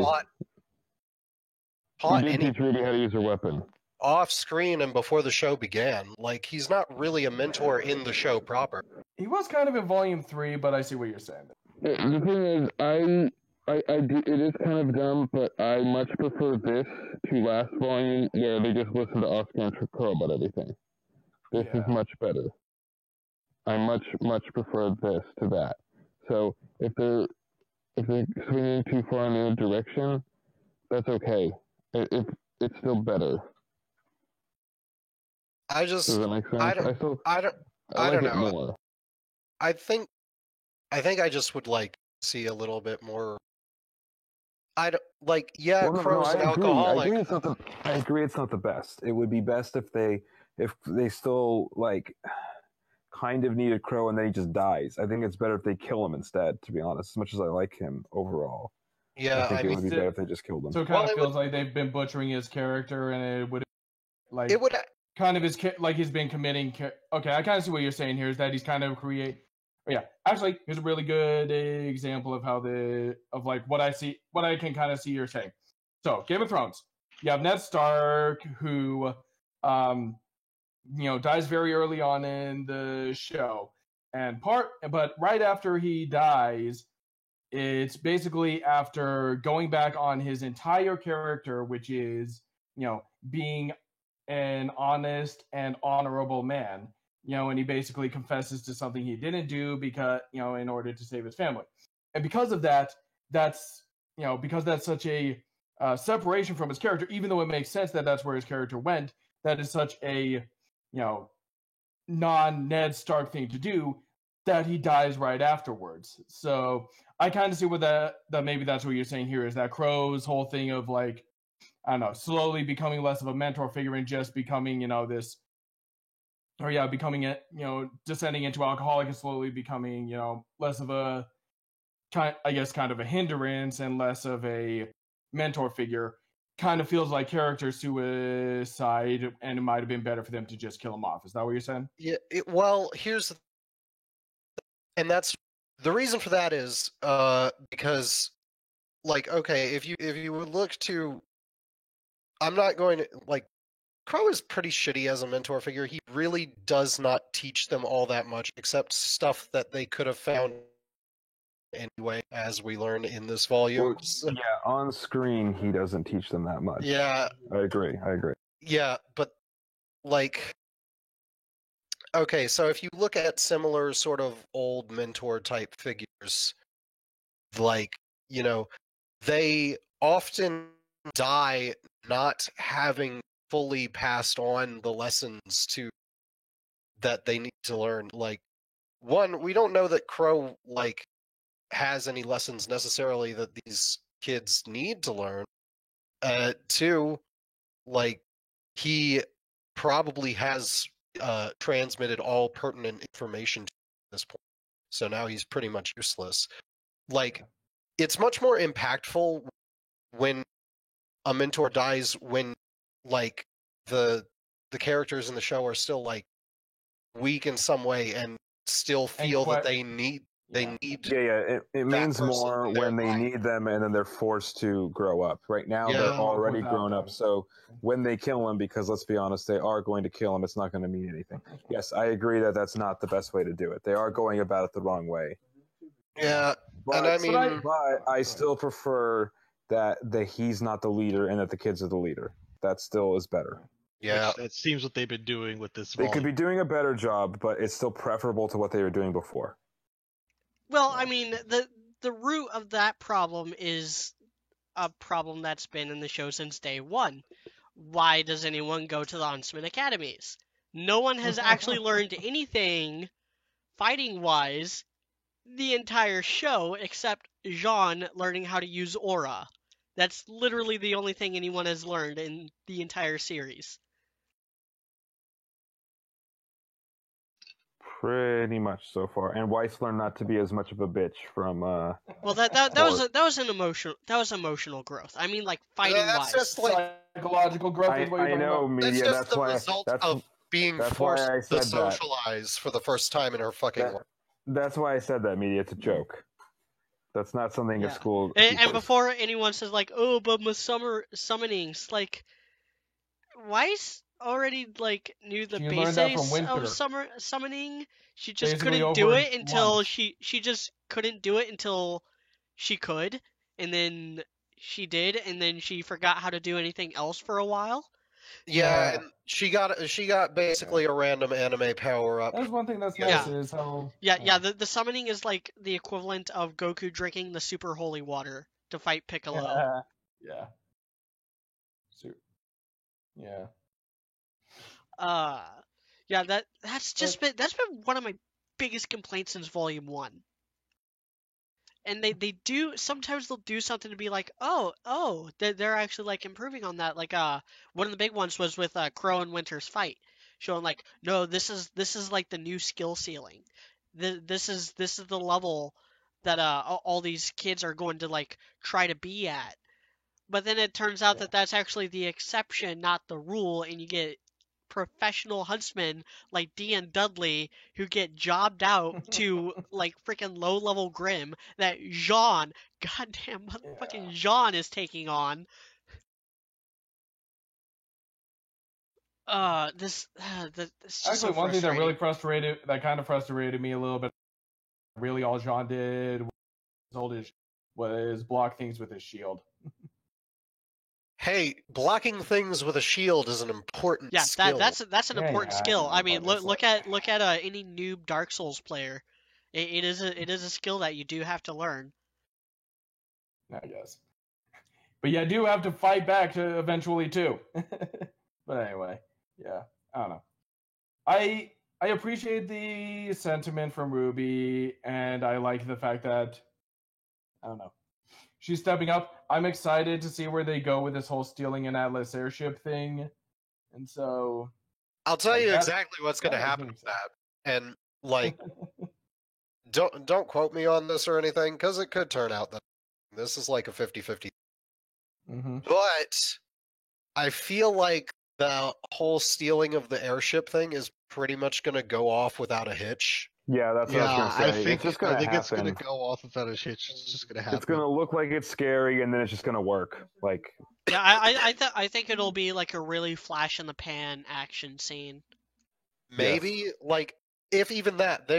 taught he did teach Ruby how to use her weapon off screen and before the show began? Like, he's not really a mentor in the show proper. He was kind of in Volume 3, but I see what you're saying. The thing is, I do, it is kind of dumb, but I much prefer this to last volume where they just listen to Oscar and Crow about everything. This is much better. I much prefer this to that. So if they're swinging too far in the other direction, that's okay. It's still better. Does that make sense? I don't know. More. I think I just would like to see a little bit more. Crow's an alcoholic. I agree it's not the best. It would be best if they still like kind of needed Crow and then he just dies. I think it's better if they kill him instead, to be honest, as much as I like him overall. Yeah, I think it would be better if they just killed him. So it kind of feels like they've been butchering his character, and it would kind of he's been committing. Okay, I kind of see what you're saying here. Is that he's kind of actually, here's a really good example of what I can kind of see you're saying. So, Game of Thrones. You have Ned Stark, who, dies very early on in the show, but right after he dies, it's basically after going back on his entire character, which is, being an honest and honorable man. And he basically confesses to something he didn't do because, in order to save his family. And because of that, because that's such a separation from his character, even though it makes sense that that's where his character went, that is such a, non-Ned Stark thing to do that he dies right afterwards. So I kind of see what that maybe that's what you're saying here, is that Crow's whole thing of like, I don't know, slowly becoming less of a mentor figure and just becoming, becoming descending into alcoholic and slowly becoming, less of a kind of a hindrance and less of a mentor figure, kind of feels like character suicide, and it might have been better for them to just kill him off. Is that what you're saying? Yeah. And that's the reason for that is because, like, okay, if you would look to, I'm not going to, like, Crow is pretty shitty as a mentor figure. He really does not teach them all that much, except stuff that they could have found anyway, as we learn in this volume. Well, yeah, on screen he doesn't teach them that much. Yeah. I agree. Yeah, but, like, okay, so if you look at similar sort of old mentor type figures, like, you know, they often die not having fully passed on the lessons to that they need to learn. Like, one, we don't know that Crow, like, has any lessons necessarily that these kids need to learn. Two, like, he probably has transmitted all pertinent information to this point, so now he's pretty much useless. Like, it's much more impactful when a mentor dies when, like, the characters in the show are still, like, weak in some way and still feel that they need it means more when they need them and then they're forced to grow up. Right now they're already grown up, so when they kill him, because let's be honest, they are going to kill him, it's not going to mean anything. Yes, I agree that that's not the best way to do it. They are going about it the wrong way. Yeah, but, and I mean, but I still prefer that he's not the leader and that the kids are the leader. That still is better. Yeah, that seems what they've been doing with this. They could be doing a better job, but it's still preferable to what they were doing before. Well, I mean, the root of that problem is a problem that's been in the show since day one. Why does anyone go to the Huntsman Academies? No one has actually learned anything fighting-wise the entire show except Jean learning how to use aura. That's literally the only thing anyone has learned in the entire series. Pretty much so far, and Weiss learned not to be as much of a bitch from. Well, that was emotional growth. I mean, like fighting wise. That's just like psychological growth. I know, media. That's the result of being forced to socialize for the first time in her fucking life. That's why I said that, media. It's a joke. That's not something a school. And before anyone says like, oh, but my summonings, like, Weiss already like knew the basics of summoning. She just basically couldn't do it until she just couldn't do it until she could, and then she did, and then she forgot how to do anything else for a while. Yeah, and she got basically a random anime power up. That's one thing that's nice is how. The summoning is like the equivalent of Goku drinking the super holy water to fight Piccolo. Yeah. That's been one of my biggest complaints since Volume 1. And they do sometimes they'll do something to be like, oh, they're actually like improving on that. Like one of the big ones was with Crow and Winter's fight, showing like, no, this is like the new skill ceiling. This is the level that all these kids are going to like try to be at. But then it turns out that that's actually the exception, not the rule, and you get professional huntsmen like Dean Dudley who get jobbed out to like freaking low-level Grim that Jean, goddamn motherfucking Jean is taking on. This actually one thing that kind of frustrated me a little bit. Really, all Jean did was block things with his shield. Hey, blocking things with a shield is an important skill. That's an important skill. I mean, look at any noob Dark Souls player. It is a skill that you do have to learn. I guess, but you do have to fight back eventually too. But anyway, yeah, I don't know. I appreciate the sentiment from Ruby, and I like the fact that I don't know. She's stepping up. I'm excited to see where they go with this whole stealing an Atlas airship thing. And so I'll tell you exactly what's going to happen with that. And like don't quote me on this or anything, because it could turn out that this is like a 50-50. Mm-hmm. But I feel like the whole stealing of the airship thing is pretty much going to go off without a hitch. Yeah, that's what I was going to say. think it's just going to happen. It's going to go off without a hitch. It's just going to happen. It's going to look like it's scary, and then it's just going to work. Like, yeah, I think it'll be like a really flash in the pan action scene. Maybe like if even that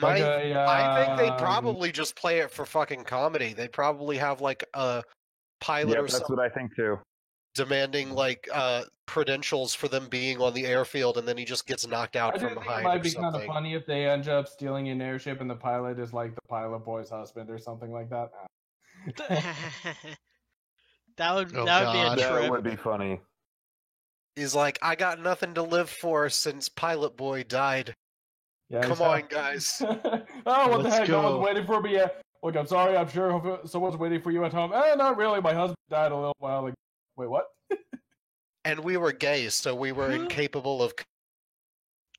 I think they'd probably just play it for fucking comedy. They'd probably have like a pilot or something. That's what I think too. Demanding like credentials for them being on the airfield, and then he just gets knocked out from behind. It might be kind of funny if they end up stealing an airship and the pilot is like the pilot boy's husband or something like that. That would be a trip. That would be funny. He's like, I got nothing to live for since Pilot Boy died. Yeah, come on, guys. Oh, what the heck? No one's waiting for me. Look, I'm sorry. I'm sure someone's waiting for you at home. Not really. My husband died a little while ago. Wait, what? And we were gay, so we were incapable of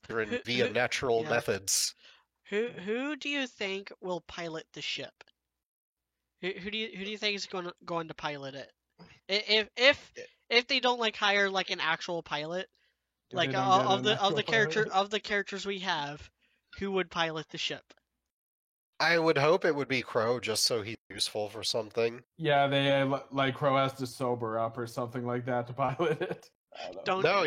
via natural methods. Who do you think will pilot the ship? Who do you think is going to pilot it? If they don't like hire like an actual pilot, like of the characters we have, who would pilot the ship? I would hope it would be Crow, just so he's useful for something. Yeah, they like Crow has to sober up or something like that to pilot it.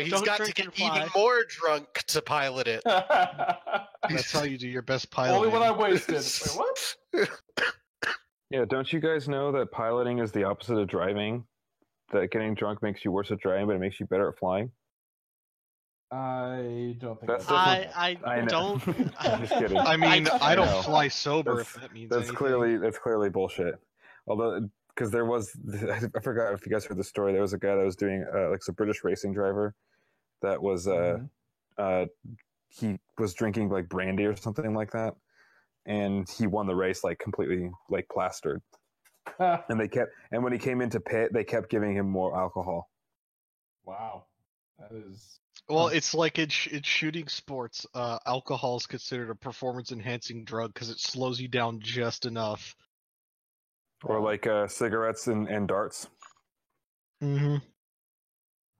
He's got to get even more drunk to pilot it. That's how you do your best piloting. Only when I wasted. Wait, what? Yeah, don't you guys know that piloting is the opposite of driving? That getting drunk makes you worse at driving, but it makes you better at flying? I don't think I don't. I'm just kidding. I mean, I don't fly sober. If that means that's anything. clearly bullshit. Although, because there was, I forgot if you guys heard the story. There was a guy that was doing like a British racing driver that was he was drinking like brandy or something like that, and he won the race like completely like plastered. And when he came into pit, they kept giving him more alcohol. Wow, that is. Well, it's like in shooting sports, alcohol is considered a performance-enhancing drug because it slows you down just enough. Or like cigarettes and darts. Mm-hmm.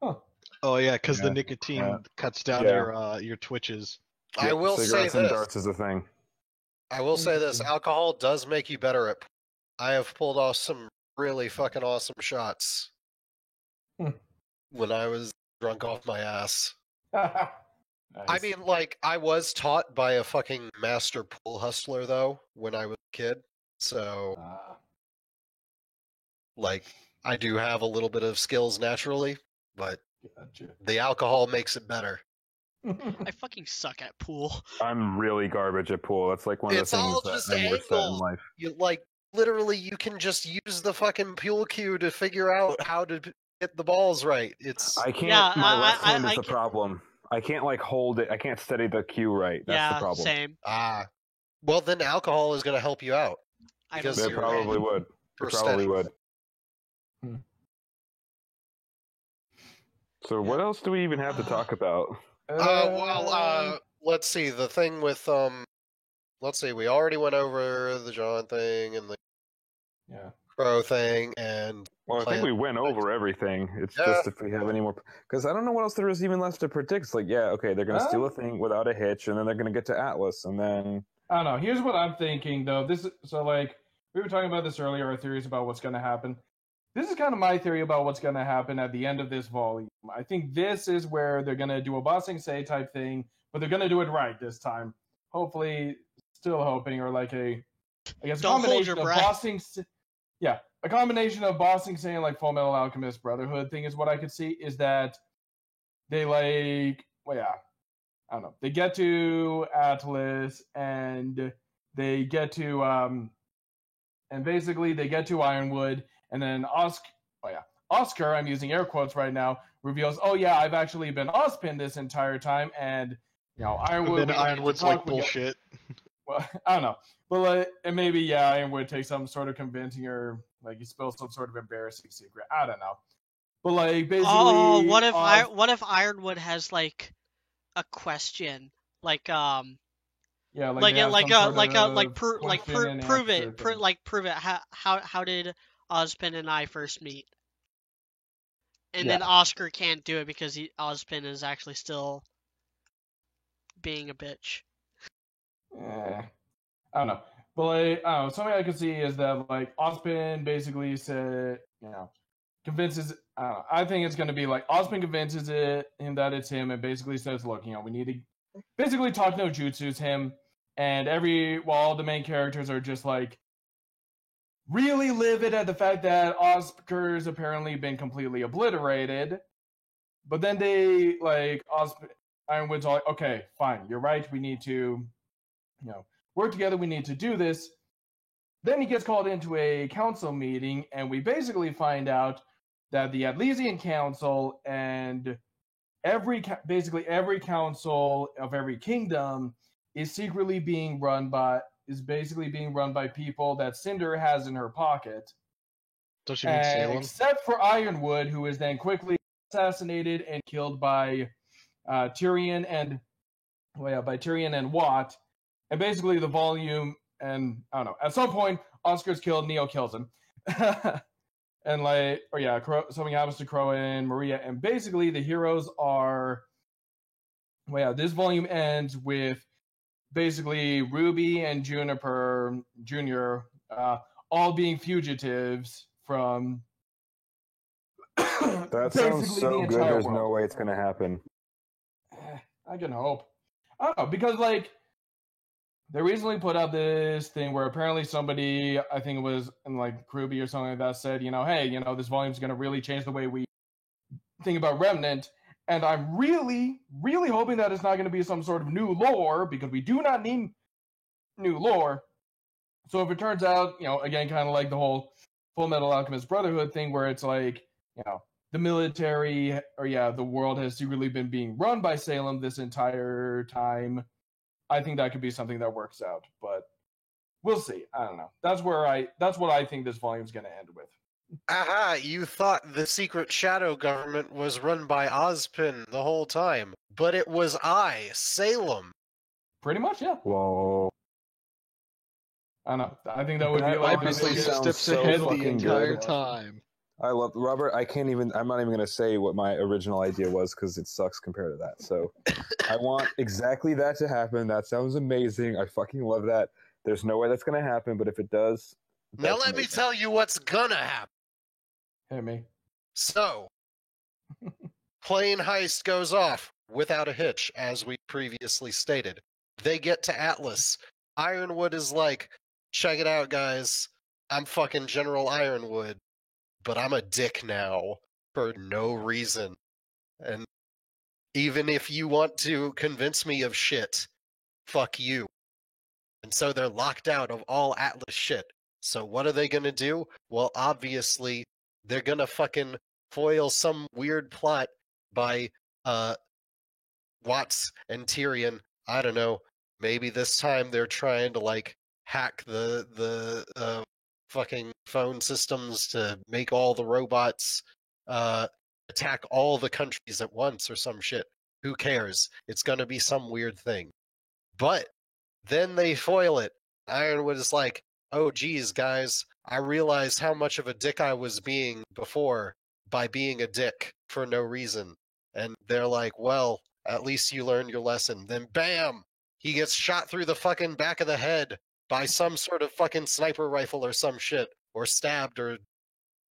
Huh. Oh yeah, because the nicotine cuts down your twitches. I will say cigarettes this. And darts is a thing. I will say this: alcohol does make you better at. I have pulled off some really fucking awesome shots when I was drunk off my ass. Nice. I mean, like, I was taught by a fucking master pool hustler, though, when I was a kid. So, like, I do have a little bit of skills naturally, but the alcohol makes it better. I fucking suck at pool. I'm really garbage at pool. That's like one of the things that I'm worst at in life. You, like, literally, you can just use the fucking pool cue to figure out how to hit the balls right. I can't. Yeah, my left hand is the problem. I can't like hold it. I can't steady the cue right. That's the problem. Same. Well, then alcohol is going to help you out. It probably would. It probably would. So what else do we even have to talk about? Let's see. The thing with let's see. We already went over the John thing and the Crow thing, and I think we went over everything. It's just if we have any more, because I don't know what else there is even left to predict. It's like, they're going to steal a thing without a hitch, and then they're going to get to Atlas, and then I don't know. Here's what I'm thinking, though. Like we were talking about this earlier, our theories about what's going to happen. This is kind of my theory about what's going to happen at the end of this volume. I think this is where they're going to do a Ba Sing Se type thing, but they're going to do it right this time. Hopefully, still hoping, or like a combination of Ba Sing Se. Yeah, a combination of Ba Sing Se and like Full Metal Alchemist Brotherhood thing is what I could see, is that they I don't know. They get to Atlas and they get to and basically they get to Ironwood, and then Oscar, I'm using air quotes right now, reveals, I've actually been Ozpin this entire time, and Ironwood. Ironwood's like bullshit. Well, I don't know. But and maybe Ironwood takes some sort of convincing, or like he spills some sort of embarrassing secret. I don't know. But like basically, what if Ironwood has like a question, like prove it. How did Ozpin and I first meet? And then Oscar can't do it because Ozpin is actually still being a bitch. I don't know. But like, I don't know, something I could see is that like Ozpin basically said, convinces. I don't know. I think it's going to be like Ozpin convinces him that it's him, and basically says, "Look, we need to basically talk no jutsu's him." And all the main characters are just like really livid at the fact that Oscar's apparently been completely obliterated. But then they like Ironwood's all like, "Okay, fine, you're right. We need to, work together. We need to do this." Then he gets called into a council meeting, and we basically find out that the Atlesian Council and basically every council of every kingdom is secretly being run by people that Cinder has in her pocket. Don't you mean Salem? Except for Ironwood, who is then quickly assassinated and killed by Tyrion and Watt. And basically the volume, and I don't know, at some point Oscar's killed, Neo kills him. And something happens to Crow and Maria, and basically the heroes are this volume ends with basically Ruby and Juniper Jr. All being fugitives from that sounds so good, there's world. No way it's gonna happen. I can hope. I don't know, because they recently put out this thing where apparently somebody, I think it was in Ruby or something like that, said, hey, this volume's going to really change the way we think about Remnant. And I'm really, really hoping that it's not going to be some sort of new lore, because we do not need new lore. So if it turns out, again, kind of like the whole Full Metal Alchemist Brotherhood thing, where it's like, the military, the world has secretly been being run by Salem this entire time, I think that could be something that works out, but we'll see. I don't know. That's what I think this volume's going to end with. Aha, you thought the secret shadow government was run by Ozpin the whole time, but it was Salem. Pretty much, yeah. Whoa. I don't know. I think that would be obviously steps ahead the entire time. I love Robert. I'm not even going to say what my original idea was because it sucks compared to that. So I want exactly that to happen. That sounds amazing. I fucking love that. There's no way that's going to happen, but if it does, now let me tell you what's going to happen. Hey, me. So, plane heist goes off without a hitch, as we previously stated. They get to Atlas. Ironwood is like, check it out, guys. I'm fucking General Ironwood. But I'm a dick now for no reason. And even if you want to convince me of shit, fuck you. And so they're locked out of all Atlas shit. So what are they gonna do? Well, obviously, they're gonna fucking foil some weird plot by Watts and Tyrion. I don't know. Maybe this time they're trying to hack the fucking phone systems to make all the robots attack all the countries at once or some shit. Who cares? It's gonna be some weird thing. But then they foil it. Ironwood is like, oh geez, guys, I realized how much of a dick I was being before by being a dick for no reason. And they're like, well, at least you learned your lesson. Then bam! He gets shot through the fucking back of the head by some sort of fucking sniper rifle or some shit, or stabbed or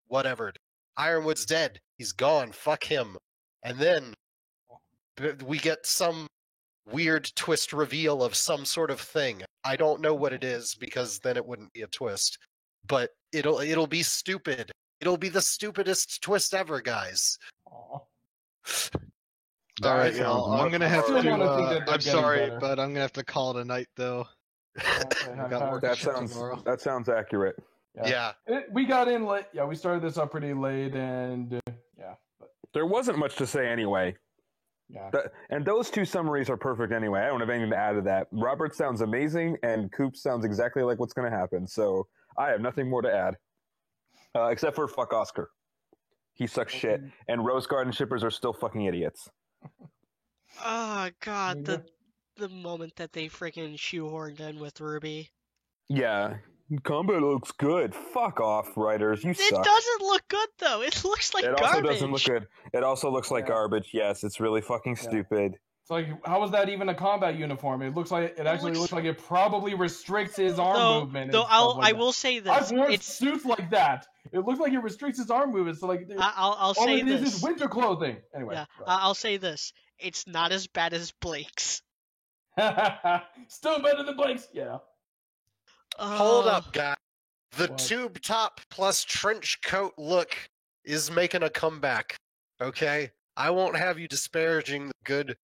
whatever. Ironwood's dead. He's gone. Fuck him. And then we get some weird twist reveal of some sort of thing. I don't know what it is, because then it wouldn't be a twist. But it'll be stupid. It'll be the stupidest twist ever, guys. All right, y'all. I'm gonna have to. I'm sorry, but I'm gonna have to call it a night, though. That sounds accurate. Yeah. We got in late. Yeah, we started this up pretty late, and but there wasn't much to say anyway. Yeah. And those two summaries are perfect anyway. I don't have anything to add to that. Robert sounds amazing, and Coop sounds exactly like what's going to happen. So I have nothing more to add, except for fuck Oscar. He sucks shit, and Rose Garden shippers are still fucking idiots. Oh god, the moment that they freaking shoehorned in with Ruby. Yeah, combat looks good. Fuck off, writers. You suck. It doesn't look good though. It looks like garbage. It also doesn't look good. It also looks like garbage. Yes, it's really fucking stupid. It's like, how is that even a combat uniform? It looks like looks like it probably restricts his arm movement. Though I will say this: I've worn suits like that. It looks like it restricts his arm movement. So like, I'll say this: this is winter clothing. Anyway, yeah, I'll say this: it's not as bad as Blake's. Still better than Blake's. Yeah. Hold up, guy. The tube top plus trench coat look is making a comeback. Okay, I won't have you disparaging the good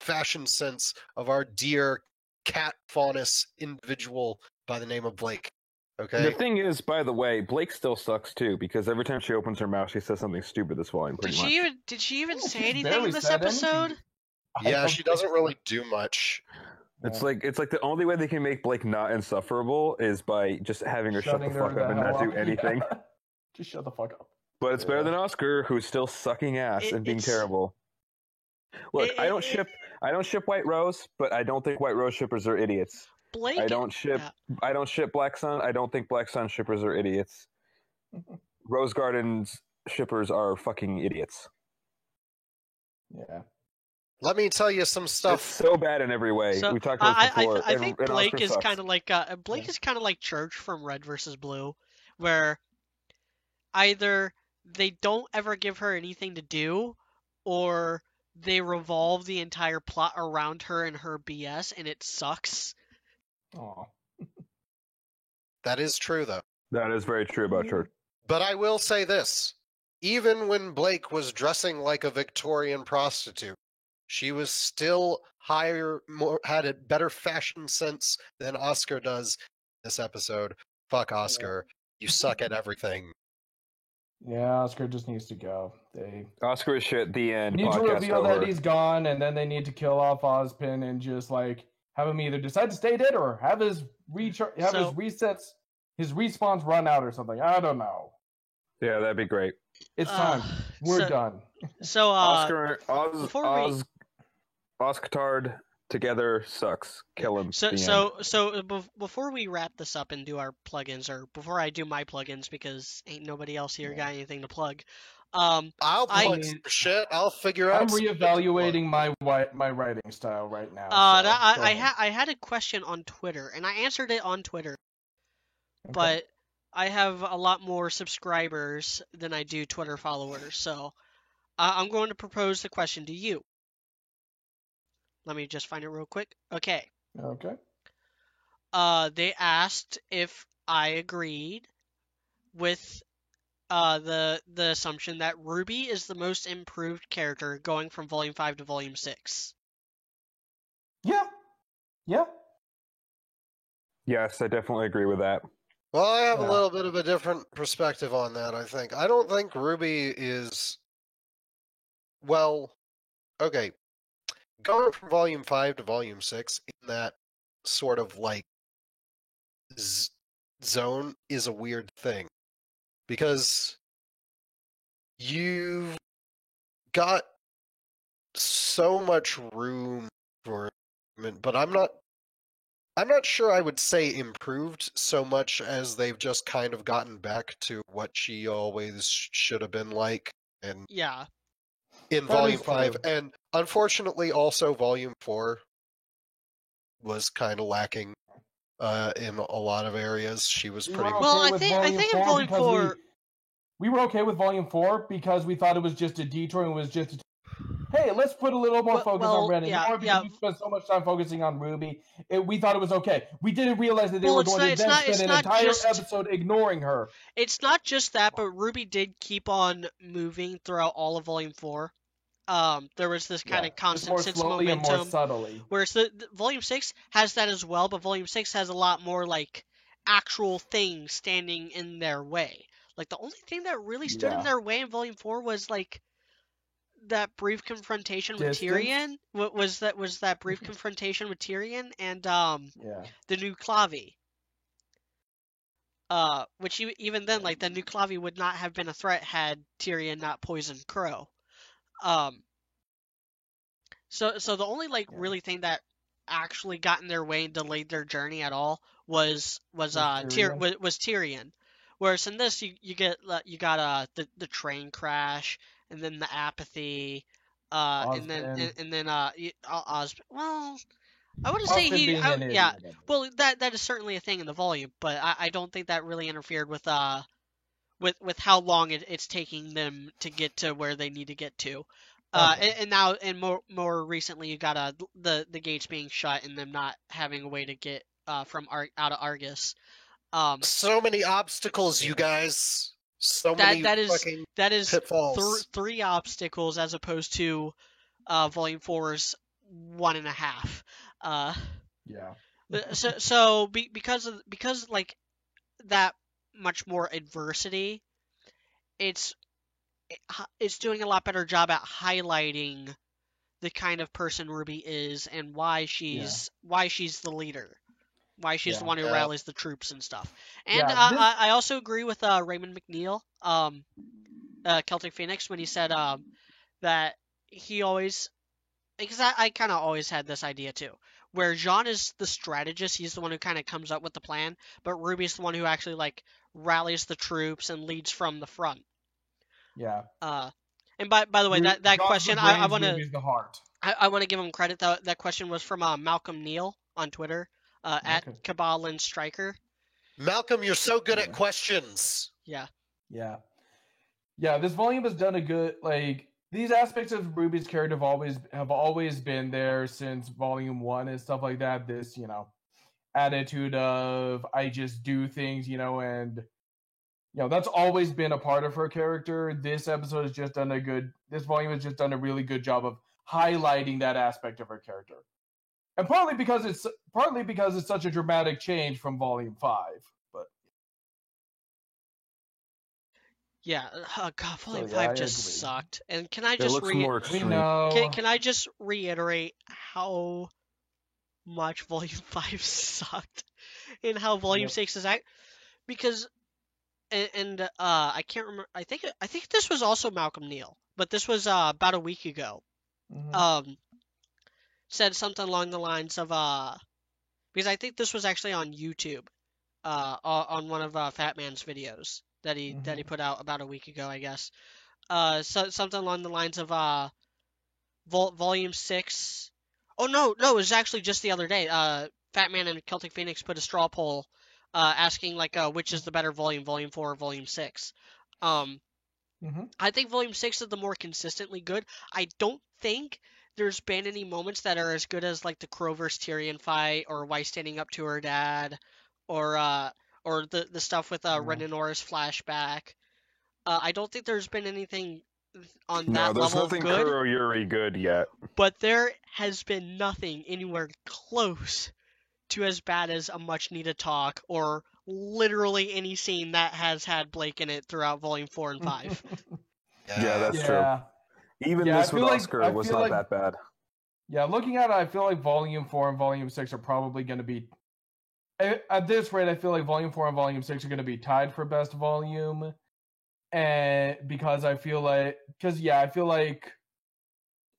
fashion sense of our dear cat faunus individual by the name of Blake. Okay. The thing is, by the way, Blake still sucks too, because every time she opens her mouth, she says something stupid this volume. Did she even say anything in this episode? Yeah, she doesn't really do much. It's like the only way they can make Blake not insufferable is by just having her shut the fuck up and not do anything. Yeah. Just shut the fuck up. But it's better than Oscar, who's still sucking ass and being terrible. Look, I don't ship White Rose, but I don't think White Rose shippers are idiots. Blake, I don't ship Black Sun. I don't think Black Sun shippers are idiots. Rose Garden's shippers are fucking idiots. Yeah. Let me tell you some stuff. It's so bad in every way. We talked about it before. I think Blake is kind of like is kind of like Church from Red vs. Blue, where either they don't ever give her anything to do, or they revolve the entire plot around her and her BS, and it sucks. Aw. That is true, though. That is very true about Church. But I will say this. Even when Blake was dressing like a Victorian prostitute, she was still had a better fashion sense than Oscar does this episode. Fuck Oscar. You suck at everything. Yeah, Oscar just needs to go. Oscar is shit. The end. Need to reveal that he's gone, and then they need to kill off Ozpin and just like have him either decide to stay dead or have his respawns run out or something. I don't know. Yeah, that'd be great. It's time. We're done. So Oscar, Oscatard together sucks. Kill him. So before we wrap this up and do our plugins, or before I do my plugins, because ain't nobody else here got anything to plug. I'll plug some shit. I'll figure out. I'm reevaluating my writing style right now. I had a question on Twitter, and I answered it on Twitter, but I have a lot more subscribers than I do Twitter followers, so I'm going to propose the question to you. Let me just find it real quick. Okay. They asked if I agreed with the assumption that Ruby is the most improved character going from Volume 5 to Volume 6. Yeah. Yes, I definitely agree with that. Well, I have a little bit of a different perspective on that, I think. I don't think Ruby is... Well, okay. Going from Volume 5 to Volume 6 in that sort of, like, zone is a weird thing. Because you've got so much room for improvement, but I'm not sure I would say improved so much as they've just kind of gotten back to what she always should have been like. And in Volume 5. And unfortunately, also Volume 4 was kind of lacking in a lot of areas. She was pretty... Well, I think in Volume 4... We were okay with Volume 4 because we thought it was just a detour and was just hey, let's put a little more focus on Ren anymore because we spent so much time focusing on Ruby. We thought it was okay. We didn't realize that they were going to then spend an entire episode ignoring her. It's not just that, but Ruby did keep on moving throughout all of Volume 4. There was this kind of constant sense of momentum. And more subtly. Whereas the Volume 6 has that as well, but Volume 6 has a lot more like actual things standing in their way. Like the only thing that really stood in their way in Volume 4 was like that brief confrontation with Tyrion. Was that brief confrontation with Tyrion and the new Clavi. Which even then, like the new Clavi would not have been a threat had Tyrion not poisoned Crow. So the only really thing that actually got in their way and delayed their journey at all was Tyrion. Whereas in this, you got the train crash and then the apathy, and then Osmond. Well, I wouldn't say Osmond he. being an Yeah, idiot. well, that is certainly a thing in the volume, but I don't think that really interfered with with how long it's taking them to get to where they need to get to. Okay. And now and more recently, you got the gates being shut and them not having a way to get from out of Argus. So many obstacles, you guys. So many fucking pitfalls. Three obstacles as opposed to Volume 4's 1.5. Yeah. So because like that much more adversity, it's doing a lot better job at highlighting the kind of person Ruby is and why she's the leader, why she's the one who rallies the troops and stuff. And I also agree with Raymond McNeil, Celtic Phoenix, when he said that he always, because I kind of always had this idea too, where Jean is the strategist, he's the one who kind of comes up with the plan, but Ruby's the one who actually like rallies the troops and leads from the front. Yeah. And by the way, that question, I want to the heart. I want to give him credit. That question was from Malcolm Neal on Twitter, at Kabbalah Striker. Malcolm, you're so good at questions. Yeah. This volume has done a good, like, these aspects of Ruby's character have always been there since Volume 1 and stuff like that. This, attitude of I just do things, and that's always been a part of her character. This volume has just done a really good job of highlighting that aspect of her character. And partly because it's such a dramatic change from Volume 5. But yeah, God, Volume 5 just sucked. And can I just can I just reiterate how much Volume 5 sucked and how Volume 6 is because and I can't remember. I think this was also Malcolm Neal, but this was about a week ago. mm-hmm. Said something along the lines of because I think this was actually on YouTube, on one of Fat Man's videos that he put out about a week ago, I guess. So something along the lines of Volume 6. Oh no, it was actually just the other day. Fat Man and Celtic Phoenix put a straw poll asking like which is the better volume, Volume 4 or Volume 6. I think Volume 6 is the more consistently good. I don't think there's been any moments that are as good as like the Crow vs. Tyrion fight, or Weiss standing up to her dad, or the stuff with Rhaenyra's flashback. I don't think there's been anything on that level good. No, there's nothing Kuroyuri good yet. But there has been nothing anywhere close to as bad as A Much Needed Talk, or literally any scene that has had Blake in it throughout Volume 4 and 5. Yeah, that's true. Even this with Oscar was not that bad. Yeah, looking at it, I feel like Volume 4 and Volume 6 are probably going to be... At this rate, I feel like Volume 4 and Volume 6 are going to be tied for best volume. And because I feel like...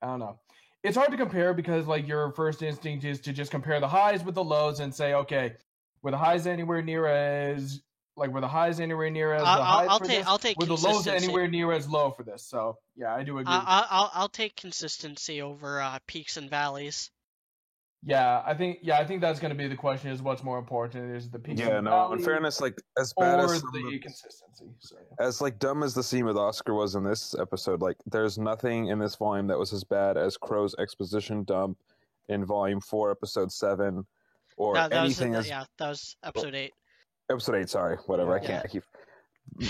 I don't know. It's hard to compare because like your first instinct is to just compare the highs with the lows and say, okay, were the highs anywhere near as... Like, were the highs anywhere near as the highs for this? I'll take were the lows anywhere near as low for this? So, yeah, I do agree. I'll take consistency over peaks and valleys. Yeah, I think that's going to be the question: is what's more important? Is the peaks and valleys? In fairness, like as bad as the consistency. So, as like dumb as the scene with Oscar was in this episode, like there's nothing in this volume that was as bad as Crow's exposition dump in Volume 4, Episode 7, or anything as that was Episode 8. Episode 8, sorry, whatever. I can't keep.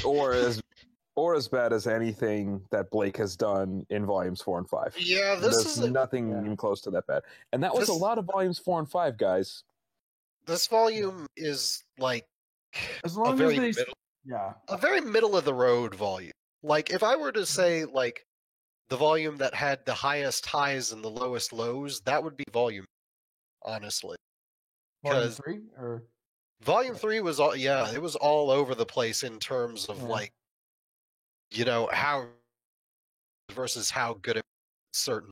Or as bad as anything that Blake has done in Volumes 4 and 5. Yeah, there's nothing even close to that bad. And that was a lot of Volumes 4 and 5, guys. This volume is like as long a very middle of the road volume. Like if I were to say like the volume that had the highest highs and the lowest lows, that would be Volume, honestly. Volume 3 or Volume 3 was it was all over the place in terms of like, how versus how good it certain.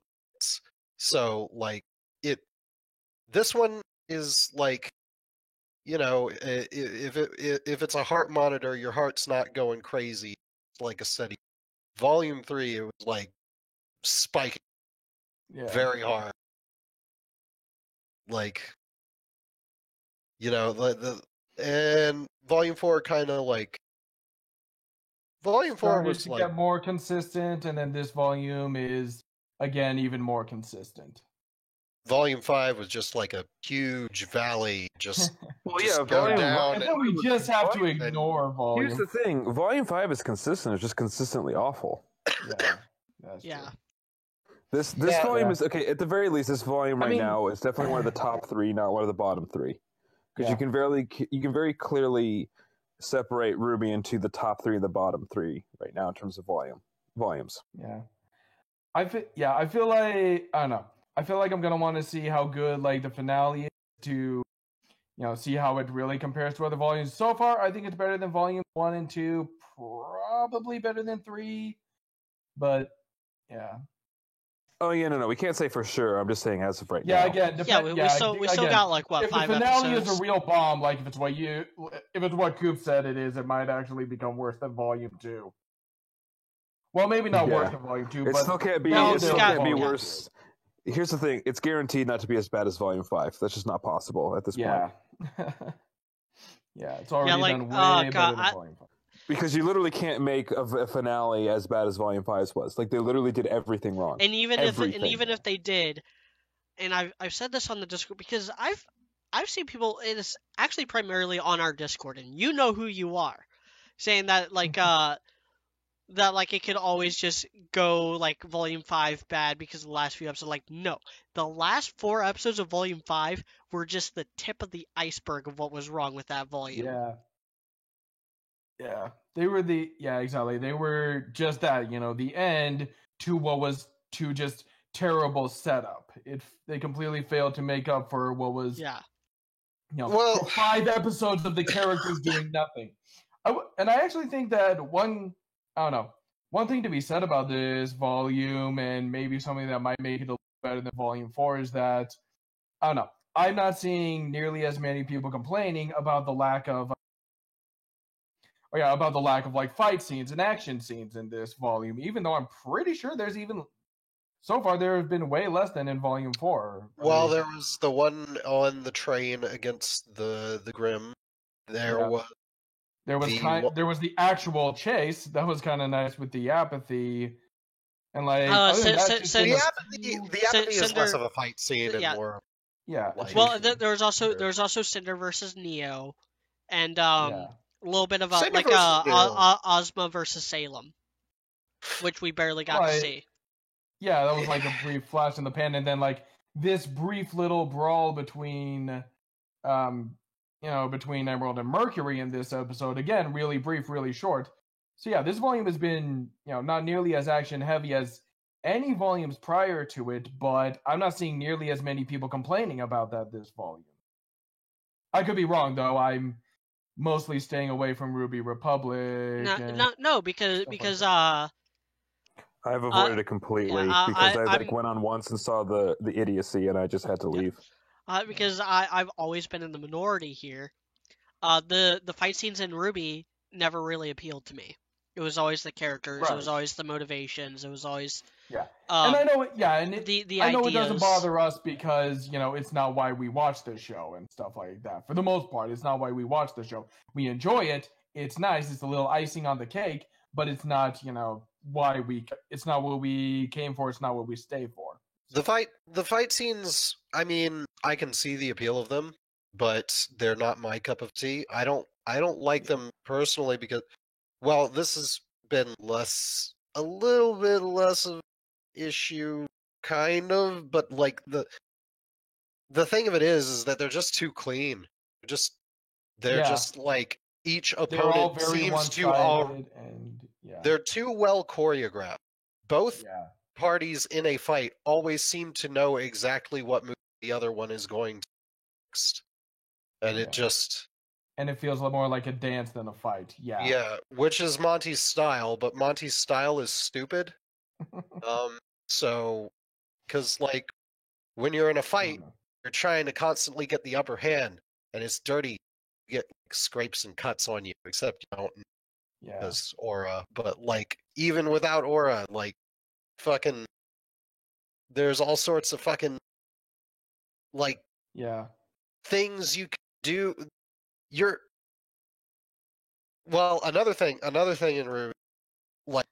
So like this one is like, if it's a heart monitor, your heart's not going crazy like a SETI. Volume 3, it was like spiking very hard. Like, and Volume 4 kind of like Volume 4 was to like get more consistent, and then this volume is again even more consistent. Volume 5 was just like a huge valley, just Well, just yeah, go volume down. And then we just have to volume- ignore volume. Here's the thing: Volume 5 is consistent. It's just consistently awful. Yeah, that's Yeah. true. This Yeah. volume is okay. At the very least, this volume I mean- now is definitely one of the top 3, not one of the bottom 3, because Yeah. you can very clearly separate RWBY into the top 3 and the bottom 3 right now in terms of volumes. Yeah. I feel like I don't know. I feel like I'm gonna want to see how good like the finale is to see how it really compares to other volumes. So far, I think it's better than volume 1 and 2, probably better than 3. But yeah. Oh yeah, no, we can't say for sure. I'm just saying as of right Yeah, now. again, we still got like what, if 5 the finale episodes? is a real bomb, like if it's what Coop said it is, it might actually become worse than volume 2. Well, maybe not worse than volume 2, It but still can't be. No, It still it's can't be got- worse. Here's the thing: it's guaranteed not to be as bad as Volume 5. That's just not possible at this point. yeah. Yeah, it's already like, done way God, better than volume 5. Because you literally can't make a finale as bad as Volume 5's was. Like they literally did everything wrong. And even Everything. if they did, and I've said this on the Discord because I've seen people, it is actually primarily on our Discord, and you know who you are, saying that like that like it could always just go like Volume 5 bad because of the last few episodes. Like, no, the last 4 episodes of Volume 5 were just the tip of the iceberg of what was wrong with that volume. Yeah, they were exactly. They were just that, the end to what was to just terrible setup. They completely failed to make up for what was 5 episodes of the characters doing nothing. And I actually think that one thing to be said about this volume, and maybe something that might make it a little better than Volume 4, is that I don't know. I'm not seeing nearly as many people complaining about the lack of like fight scenes and action scenes in this volume, even though I'm pretty sure so far there have been way less than in Volume 4. Well, there was the one on the train against the Grimm. There was the actual chase that was kind of nice with the apathy, and like the apathy is less of a fight scene and more. Yeah. Well, there's also Cinder versus Neo, and a little bit of Ozma versus Salem, which we barely got to see. Yeah, that was like a brief flash in the pan, and then like this brief little brawl between between Emerald and Mercury in this episode. Again, really brief, really short. So yeah, this volume has been, not nearly as action heavy as any volumes prior to it, but I'm not seeing nearly as many people complaining about that this volume. I could be wrong though. I'm mostly staying away from RWBY Republic. No, because I've avoided it completely because I went on once and saw the idiocy and I just had to leave. Because I've always been in the minority here. The fight scenes in RWBY never really appealed to me. It was always the characters. Right. It was always the motivations. It was always and I know it. Yeah, and I know ideas. It doesn't bother us because it's not why we watch this show and stuff like that. For the most part, it's not why we watch the show. We enjoy it. It's nice. It's a little icing on the cake, but it's not why we. It's not what we came for. It's not what we stay for. The fight scenes, I mean, I can see the appeal of them, but they're not my cup of tea. I don't like them personally because, well, this has been a little bit less of an issue, kind of, but like the thing of it is that they're just too clean. They're just like each opponent seems to they're too well choreographed. Both parties in a fight always seem to know exactly what move the other one is going to next. And it just... And it feels a lot more like a dance than a fight. Yeah. Yeah, which is Monty's style, but Monty's style is stupid. So, because, like, when you're in a fight, you're trying to constantly get the upper hand, and it's dirty. You get scrapes and cuts on you, except you don't. Because aura. But, like, even without aura, like, fucking There's all sorts of fucking like things you can do. Another thing in RWBY, like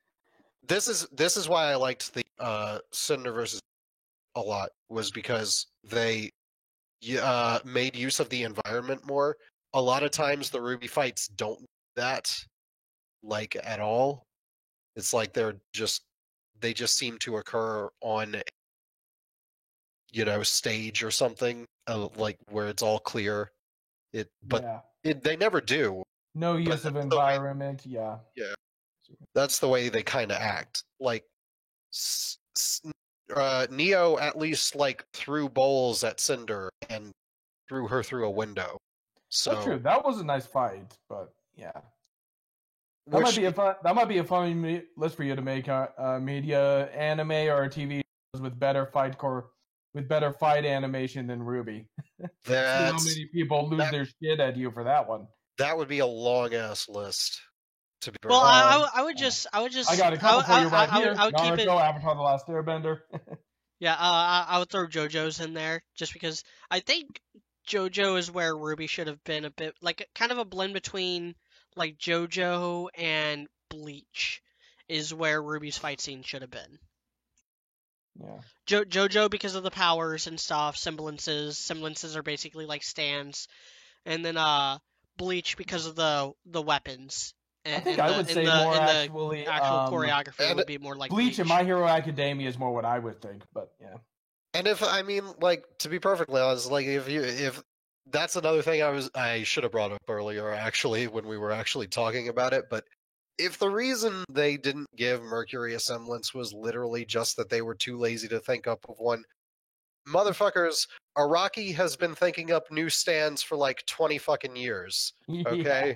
this is why I liked the Cinder versus a lot, was because they made use of the environment more. A lot of times the RWBY fights don't do that, like, at all. It's like they just seem to occur on, stage or something, like where it's all clear. They never do. No use of environment. Yeah. That's the way they kind of act. Like, Neo at least like threw bowls at Cinder and threw her through a window. So that's true. That was a nice fight, but yeah. That might be a fun list for you to make media anime or TV shows with better fight animation than RWBY. How many people lose their shit at you for that one? That would be a long ass list. To be well, I would just. I got a couple for you right here. I would keep it. Avatar: The Last Airbender. Yeah, I would throw JoJo's in there just because I think JoJo is where RWBY should have been a bit like kind of a blend between like JoJo and Bleach is where RWBY's fight scene should have been. Yeah. JoJo because of the powers and stuff, semblances are basically like stands, and then Bleach because of the weapons. I think I would say more actually actual choreography would be more like Bleach and My Hero Academia is more what I would think, but yeah. And to be perfectly honest, like if that's another thing I should have brought up earlier actually when we were actually talking about it, but if the reason they didn't give Mercury a semblance was literally just that they were too lazy to think up of one, motherfuckers, Araki has been thinking up new stands for like 20 fucking years. Okay? Yeah.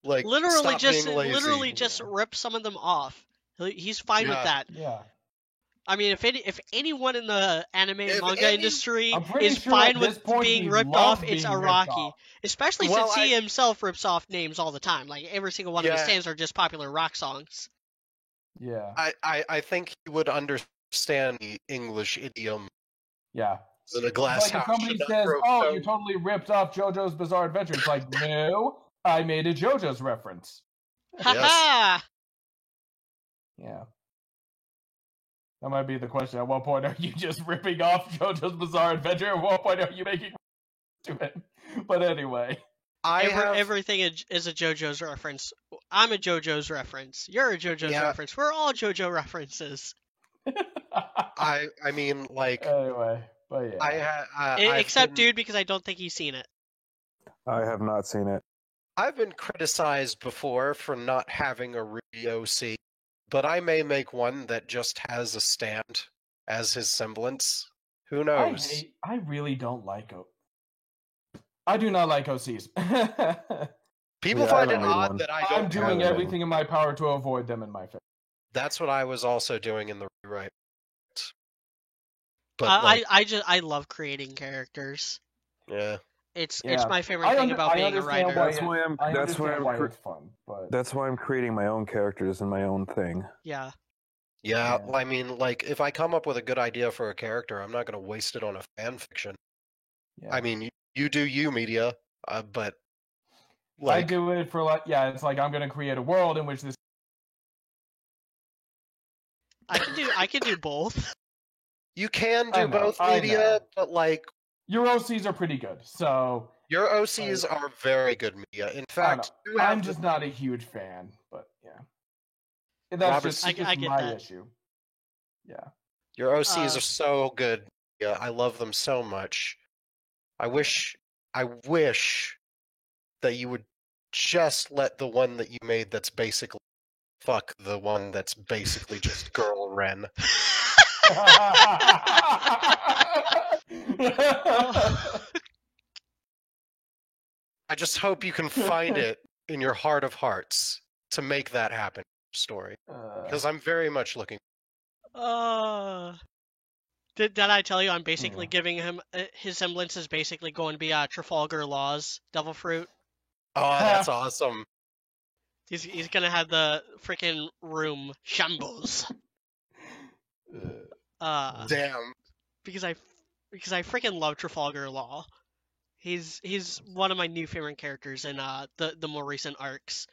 Like literally just rip some of them off. He's fine with that. Yeah. I mean, if anyone in the anime and manga industry is fine with being ripped off, it's Araki. Especially since he himself rips off names all the time. Like every single one of his stands are just popular rock songs. Yeah. I think he would understand the English idiom. Yeah. In a glass house. Like if somebody says, you totally ripped off JoJo's Bizarre Adventure. It's like, no, I made a JoJo's reference. Haha! Yeah. That might be the question. At what point are you just ripping off JoJo's Bizarre Adventure? At what point are you making to it? But anyway. Everything is a JoJo's reference. I'm a JoJo's reference. You're a JoJo's reference. We're all JoJo references. I mean, like... Anyway, but yeah. Except dude, because I don't think he's seen it. I have not seen it. I've been criticized before for not having a RWBY OC, but I may make one that just has a stand as his semblance. Who knows? I really don't like I do not like OCs. People find it odd that I don't. I'm doing everything in my power to avoid them in my face. That's what I was also doing in the rewrite. But I love creating characters. Yeah. It's my favorite thing about being a writer. That's why I'm creating my own characters and my own thing. Yeah. Yeah, I mean, like, if I come up with a good idea for a character, I'm not going to waste it on a fan fiction. Yeah. I mean, you do you, media, but like... I do it for it's like I'm going to create a world in which this... I can do both. You can do both, media, but like... Your OCs are pretty good, so... Your OCs are very good, media. In fact, I'm just not a huge fan, but yeah. That's just my issue. Yeah. Your OCs are so good. Yeah, I love them so much. I wish that you would just let the one that you made that's basically fuck the one that's basically just Girl Ren. I just hope you can find it in your heart of hearts to make that happen. Story, because I'm very much looking. Did I tell you I'm basically giving him his semblance is basically going to be Trafalgar Law's Devil Fruit. Oh, that's awesome. He's gonna have the freaking room shambles. Damn. Because I freaking love Trafalgar Law. He's one of my new favorite characters in the more recent arcs.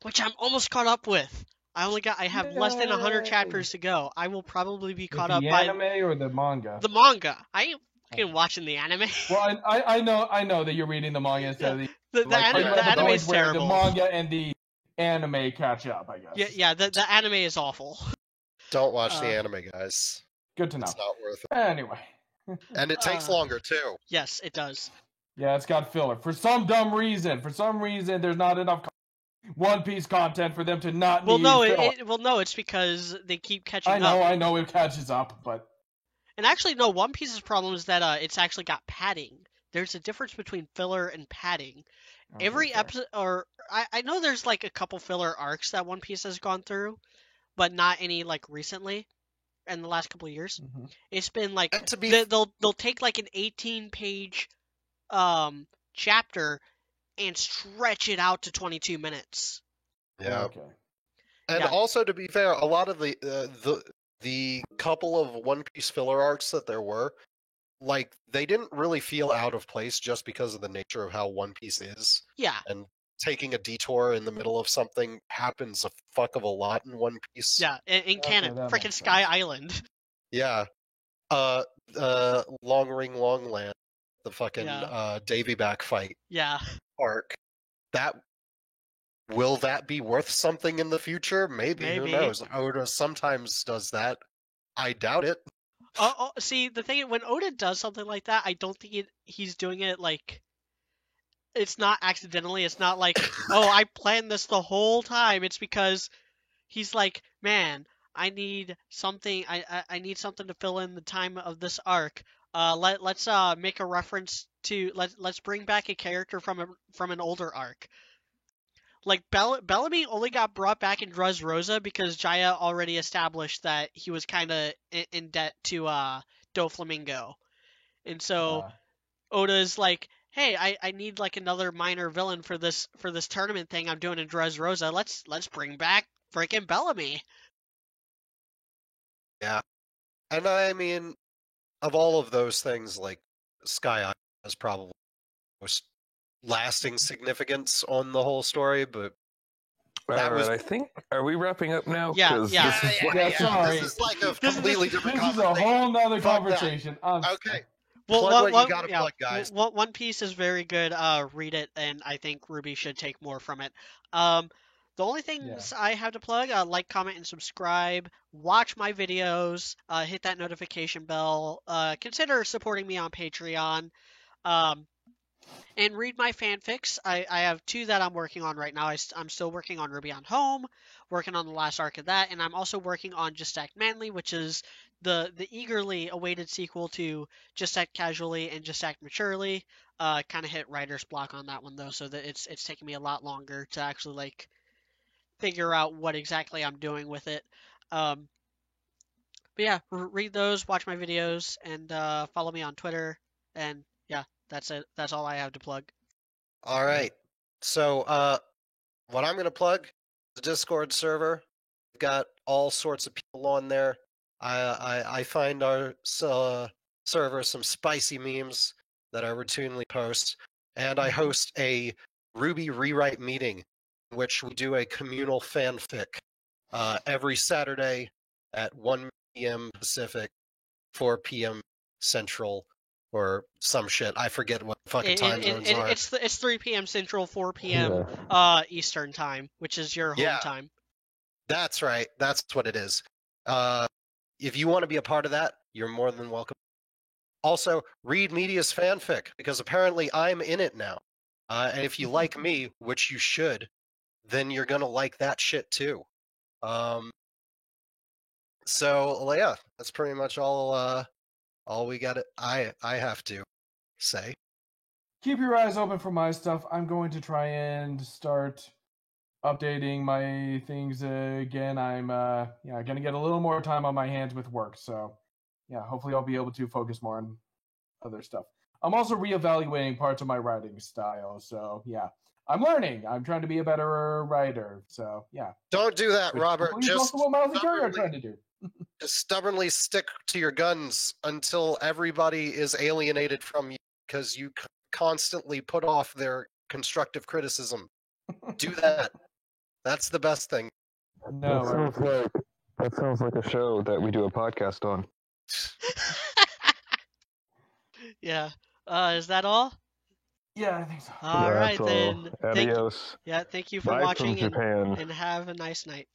Which I'm almost caught up with. I have less than 100 chapters to go. I will probably be caught up by the anime or the manga. The manga. I ain't fucking watching the anime. Well, I know that you're reading the manga instead of the anime is terrible. The manga and the anime catch up, I guess. Yeah. The anime is awful. Don't watch the anime, guys. Good to know. It's not worth it. Anyway. And it takes longer too. Yes, it does. Yeah, it's got filler. For some dumb reason, there's not enough One Piece content for them to not need filler. No, it's because they keep catching up. I know it catches up, but... And actually, no, One Piece's problem is that it's actually got padding. There's a difference between filler and padding. Okay, every episode, or I know there's like a couple filler arcs that One Piece has gone through, but not any like recently. In the last couple of years, it's been like they'll take like an 18-page chapter and stretch it out to 22 minutes. Yeah. Okay. And also, to be fair, a lot of the couple of One Piece filler arcs that there were, like, they didn't really feel out of place just because of the nature of how One Piece is. Yeah. And taking a detour in the middle of something happens a fuck of a lot in One Piece. Yeah, in canon, freaking Sky Island. Yeah. Long Ring Long Land, the fucking Davy Back fight. Yeah. Arc. Will that be worth something in the future? Maybe. Who knows? Oda sometimes does that. I doubt it. See, the thing, when Oda does something like that, I don't think he's doing it like... It's not accidentally. It's not like, oh, I planned this the whole time. It's because he's like, man, I need something. I need something to fill in the time of this arc. Let's make a reference to let's bring back a character from an older arc. Like Bellamy only got brought back in Dressrosa because Jaya already established that he was kind of in debt to Doflamingo, and so Oda's like, hey, I need like another minor villain for this tournament thing I'm doing in Dressrosa. Let's bring back freaking Bellamy. Yeah. And I mean, of all of those things, like, Sky Island has probably most lasting significance on the whole story, but I think, are we wrapping up now? Yeah. Sorry. This is like a completely different conversation. This is a whole nother conversation. Okay. Well, you gotta plug, guys. One Piece is very good. Read it, and I think Ruby should take more from it. The only things I have to plug, like, comment, and subscribe. Watch my videos. Hit that notification bell. Consider supporting me on Patreon. And read my fanfics. I have 2 that I'm working on right now. I'm still working on Ruby on Home, working on the last arc of that, and I'm also working on Just Act Manly, which is the eagerly awaited sequel to Just Act Casually and Just Act Maturely. Kind of hit writer's block on that one though, so that it's taking me a lot longer to actually like figure out what exactly I'm doing with it. But yeah, read those, watch my videos, and follow me on Twitter. And yeah, that's it. That's all I have to plug. All right. So what I'm going to plug, the Discord server. We've got all sorts of people on there. I find our server some spicy memes that I routinely post, and I host a Ruby rewrite meeting in which we do a communal fanfic every Saturday at 1 p.m. Pacific, 4 p.m. Central, or some shit. I forget what fucking time zones are. It's 3 p.m. Central, 4 p.m. Eastern time, which is your home time. That's right. That's what it is. If you want to be a part of that, you're more than welcome. Also, read Media's fanfic, because apparently I'm in it now. And if you like me, which you should, then you're going to like that shit too. So, yeah, that's pretty much all we got. I have to say. Keep your eyes open for my stuff. I'm going to try and start updating my things again. I'm going to get a little more time on my hands with work. So, yeah, hopefully I'll be able to focus more on other stuff. I'm also reevaluating parts of my writing style. So, yeah, I'm learning. I'm trying to be a better writer. So, yeah. Don't do that, Robert. Just what Miles and Kerry are trying to do. stubbornly stick to your guns until everybody is alienated from you because you constantly put off their constructive criticism. Do that. That's the best thing. No, That sounds like a show that we do a podcast on. Yeah. Is that all? Yeah, I think so. All right then. Adios. Thank you for Bye watching from Japan. and have a nice night.